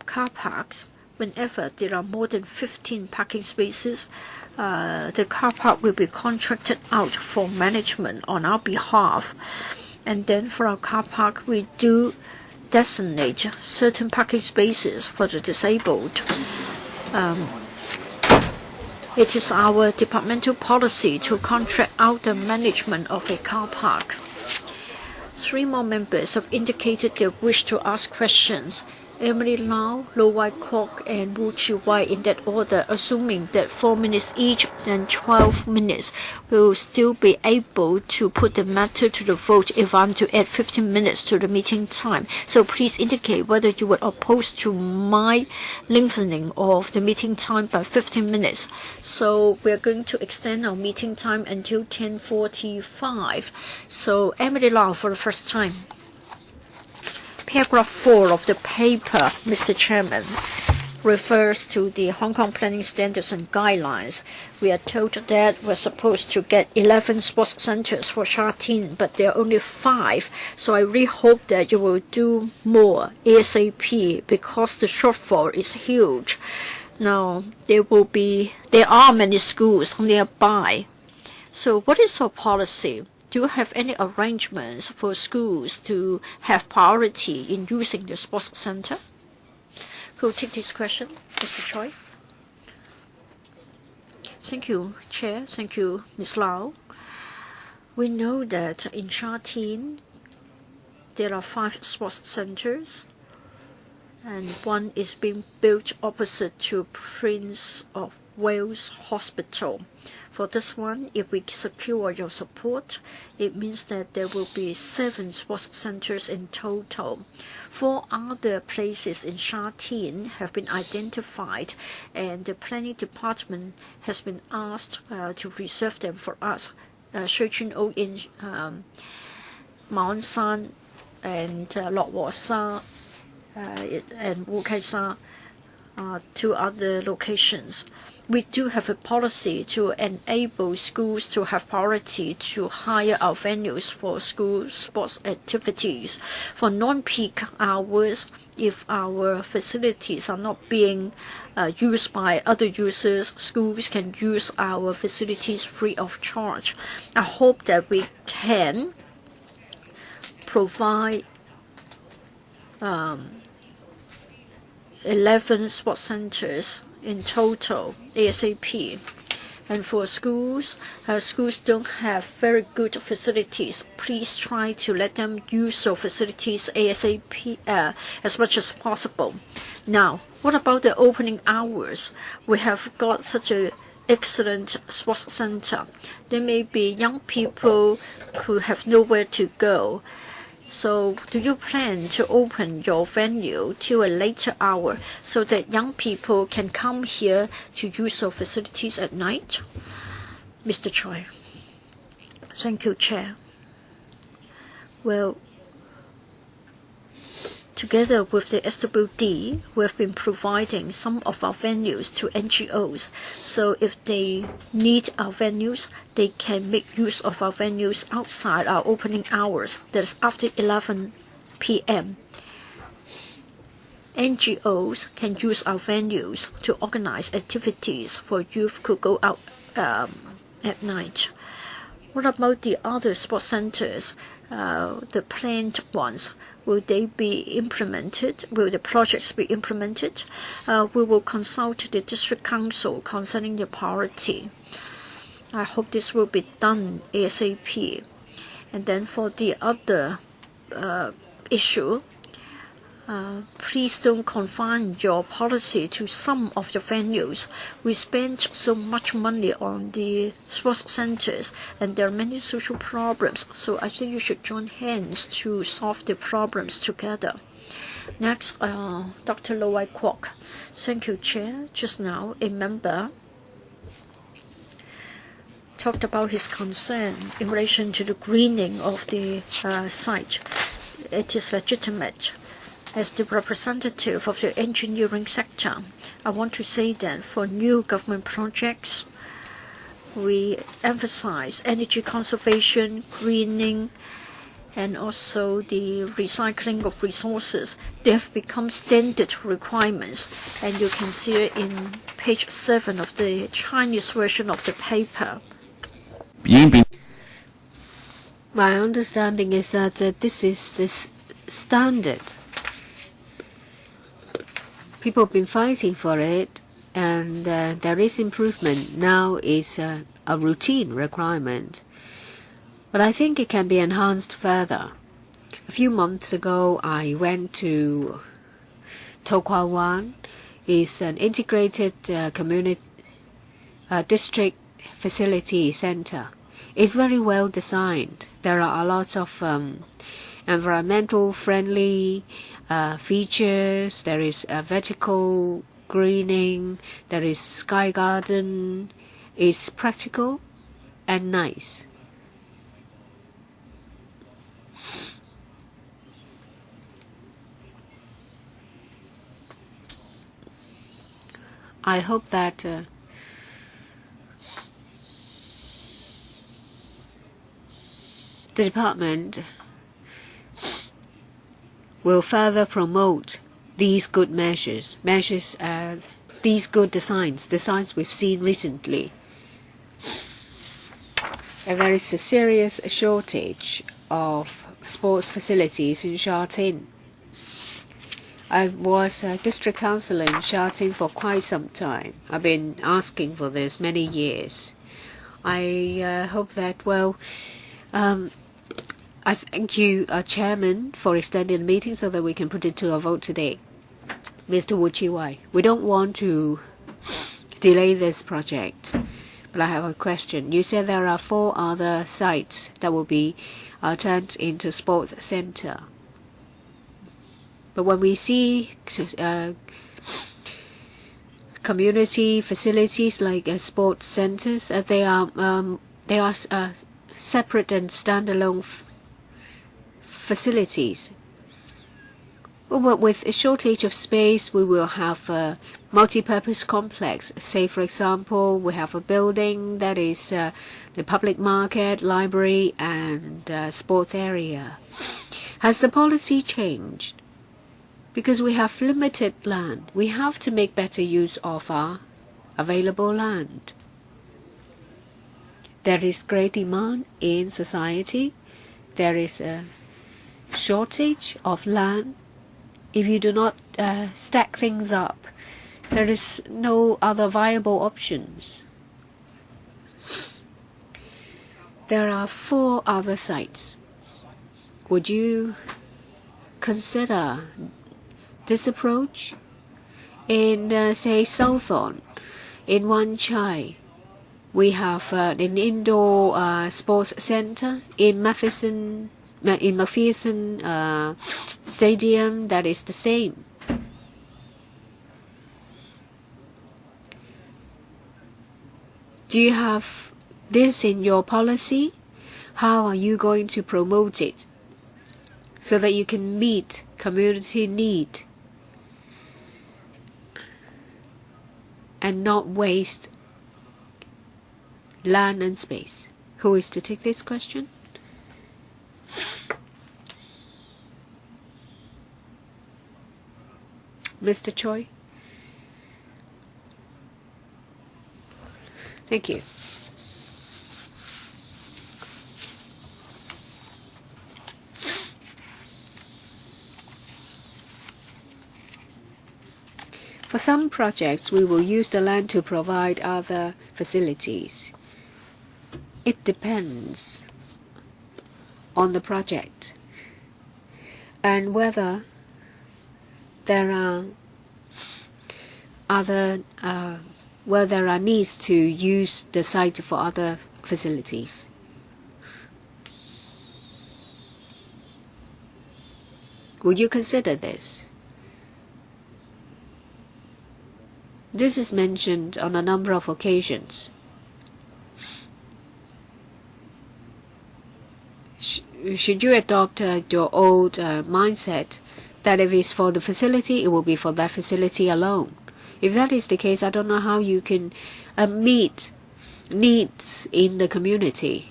car parks, whenever there are more than 15 parking spaces, the car park will be contracted out for management on our behalf. And then for our car park, we do designate certain parking spaces for the disabled. It is our departmental policy to contract out the management of a car park. 3 more members have indicated their wish to ask questions. Emily Lau, Lo Wai Kwok, and Wu Chi Wai in that order, assuming that 4 minutes each and 12 minutes. We will still be able to put the matter to the vote if I'm to add 15 minutes to the meeting time. So please indicate whether you would oppose to my lengthening of the meeting time by 15 minutes. So we are going to extend our meeting time until 10:45. So Emily Lau for the first time. Paragraph 4 of the paper, Mr. Chairman, refers to the Hong Kong Planning Standards and Guidelines. We are told that we're supposed to get 11 sports centers for Sha Tin, but there are only 5. So I really hope that you will do more ASAP because the shortfall is huge. Now, there are many schools nearby. So what is our policy? Do you have any arrangements for schools to have priority in using the sports center? Who will take this question? Mr. Choi. Thank you, Chair. Thank you, Ms. Lau. We know that in Sha Tin, there are 5 sports centers, and one is being built opposite to Prince of Wales Hospital. For this one, if we secure your support, it means that there will be 7 sports centers in total. 4 other places in Sha Tin have been identified, and the planning department has been asked to reserve them for us. Shui Chun O in Ma On Shan and Lok Wo Sha and Wu Kai Sha, 2 other locations. We do have a policy to enable schools to have priority to hire our venues for school sports activities. For non-peak hours, if our facilities are not being used by other users, schools can use our facilities free of charge. I hope that we can provide 11 sports centers in total ASAP. And for schools, schools don't have very good facilities. Please try to let them use your facilities ASAP as much as possible. Now, what about the opening hours? We have got such an excellent sports center. There may be young people who have nowhere to go. So do you plan to open your venue till a later hour so that young people can come here to use your facilities at night? Mr. Choi. Thank you, Chair. Well, together with the SWD, we have been providing some of our venues to NGOs. So if they need our venues, they can make use of our venues outside our opening hours. That is after 11 p.m. NGOs can use our venues to organize activities for youth who go out at night. What about the other sports centers, the planned ones? Will they be implemented? Will the projects be implemented? We will consult the district council concerning the priority. I hope this will be done ASAP. And then for the other issue, please don't confine your policy to some of the venues. We spend so much money on the sports centers, and there are many social problems. So I think you should join hands to solve the problems together. Next, Dr. Low Wai Kwok. Thank you, Chair. Just now, a member talked about his concern in relation to the greening of the site. It is legitimate. As the representative of the engineering sector, I want to say that for new government projects, we emphasize energy conservation, greening, and also the recycling of resources. They have become standard requirements, and you can see it in page 7 of the Chinese version of the paper. My understanding is that this is this standard. People have been fighting for it, and there is improvement. Now it's a routine requirement. But I think it can be enhanced further. A few months ago, I went to To Kwa Wan. It's an integrated community district facility center. It's very well designed. There are a lot of environmental friendly features. There is vertical greening. There is sky garden. It's practical and nice. I hope that the department will further promote these good measures, these good designs we've seen recently. There is a serious shortage of sports facilities in Sha Tin. I was a district councillor in Sha Tin for quite some time. I've been asking for this many years. I hope that, well, I thank you, Chairman, for extending the meeting so that we can put it to a vote today. Mr. Wu Chi-wai, we don't want to delay this project, but I have a question. You said there are 4 other sites that will be turned into sports center. But when we see community facilities like sports centers, they are separate and standalone facilities. Well, with a shortage of space, we will have a multi-purpose complex. Say, for example, we have a building that is the public market, library, and sports area. Has the policy changed? Because we have limited land. We have to make better use of our available land. There is great demand in society. There is a shortage of land, if you do not stack things up, there is no other viable options. There are 4 other sites. Would you consider this approach? In, say, Southon, in Wan Chai, we have an indoor sports center. In Macpherson Stadium, that is the same. Do you have this in your policy? How are you going to promote it so that you can meet community need and not waste land and space? Who is to take this question? Mr. Choi? Thank you. For some projects, we will use the land to provide other facilities. It depends on the project and whether there are needs to use the site for other facilities. Would you consider this? This is mentioned on a number of occasions. Should you adopt your old mindset that if it's for the facility, it will be for that facility alone? If that is the case, I don't know how you can meet needs in the community.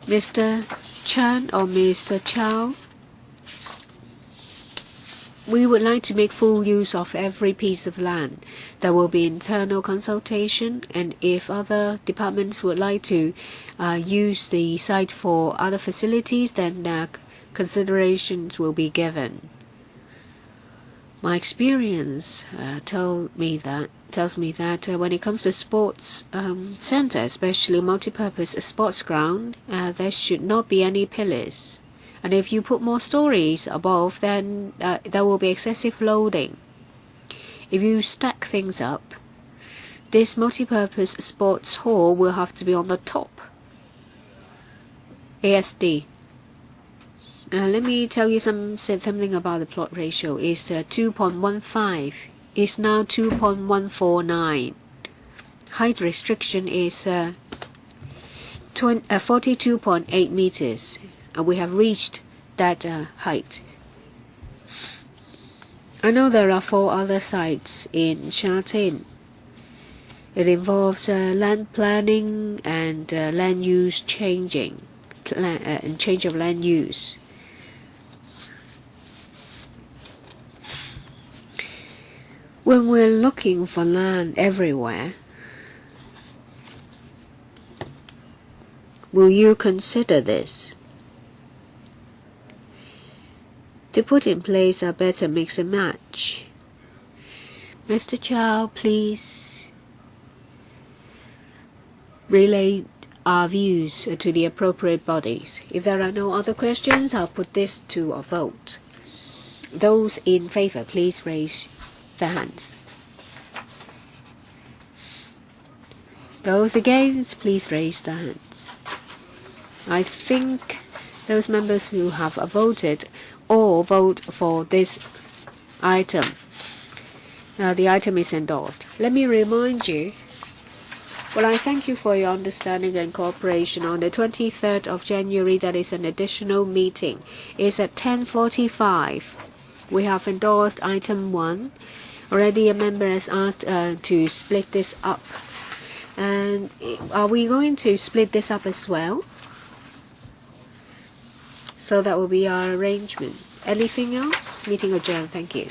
Mr. Chan or Mr. Chow? We would like to make full use of every piece of land. There will be internal consultation, and if other departments would like to use the site for other facilities, then considerations will be given. My experience tells me that when it comes to sports center, especially multi-purpose sports ground, there should not be any pillars. And if you put more stories above, then there will be excessive loading. If you stack things up, this multi-purpose sports hall will have to be on the top. ASD. Let me tell you something about the plot ratio. It's 2.15. It's now 2.149. Height restriction is 42.8 meters. We have reached that height. I know there are 4 other sites in Sha Tin. It involves land planning and land use changing, and change of land use. When we're looking for land everywhere, will you consider this? To put in place a better mix and match. Mr. Chow, please relay our views to the appropriate bodies. If there are no other questions, I'll put this to a vote. Those in favor, please raise their hands. Those against, please raise their hands. I think those members who have voted all vote for this item. The item is endorsed. Let me remind you, well, I thank you for your understanding and cooperation. On the 23rd of January, that is an additional meeting. It's at 10:45. We have endorsed item 1. Already a member has asked to split this up. And are we going to split this up as well? So that will be our arrangement. Anything else? Meeting adjourned. Thank you.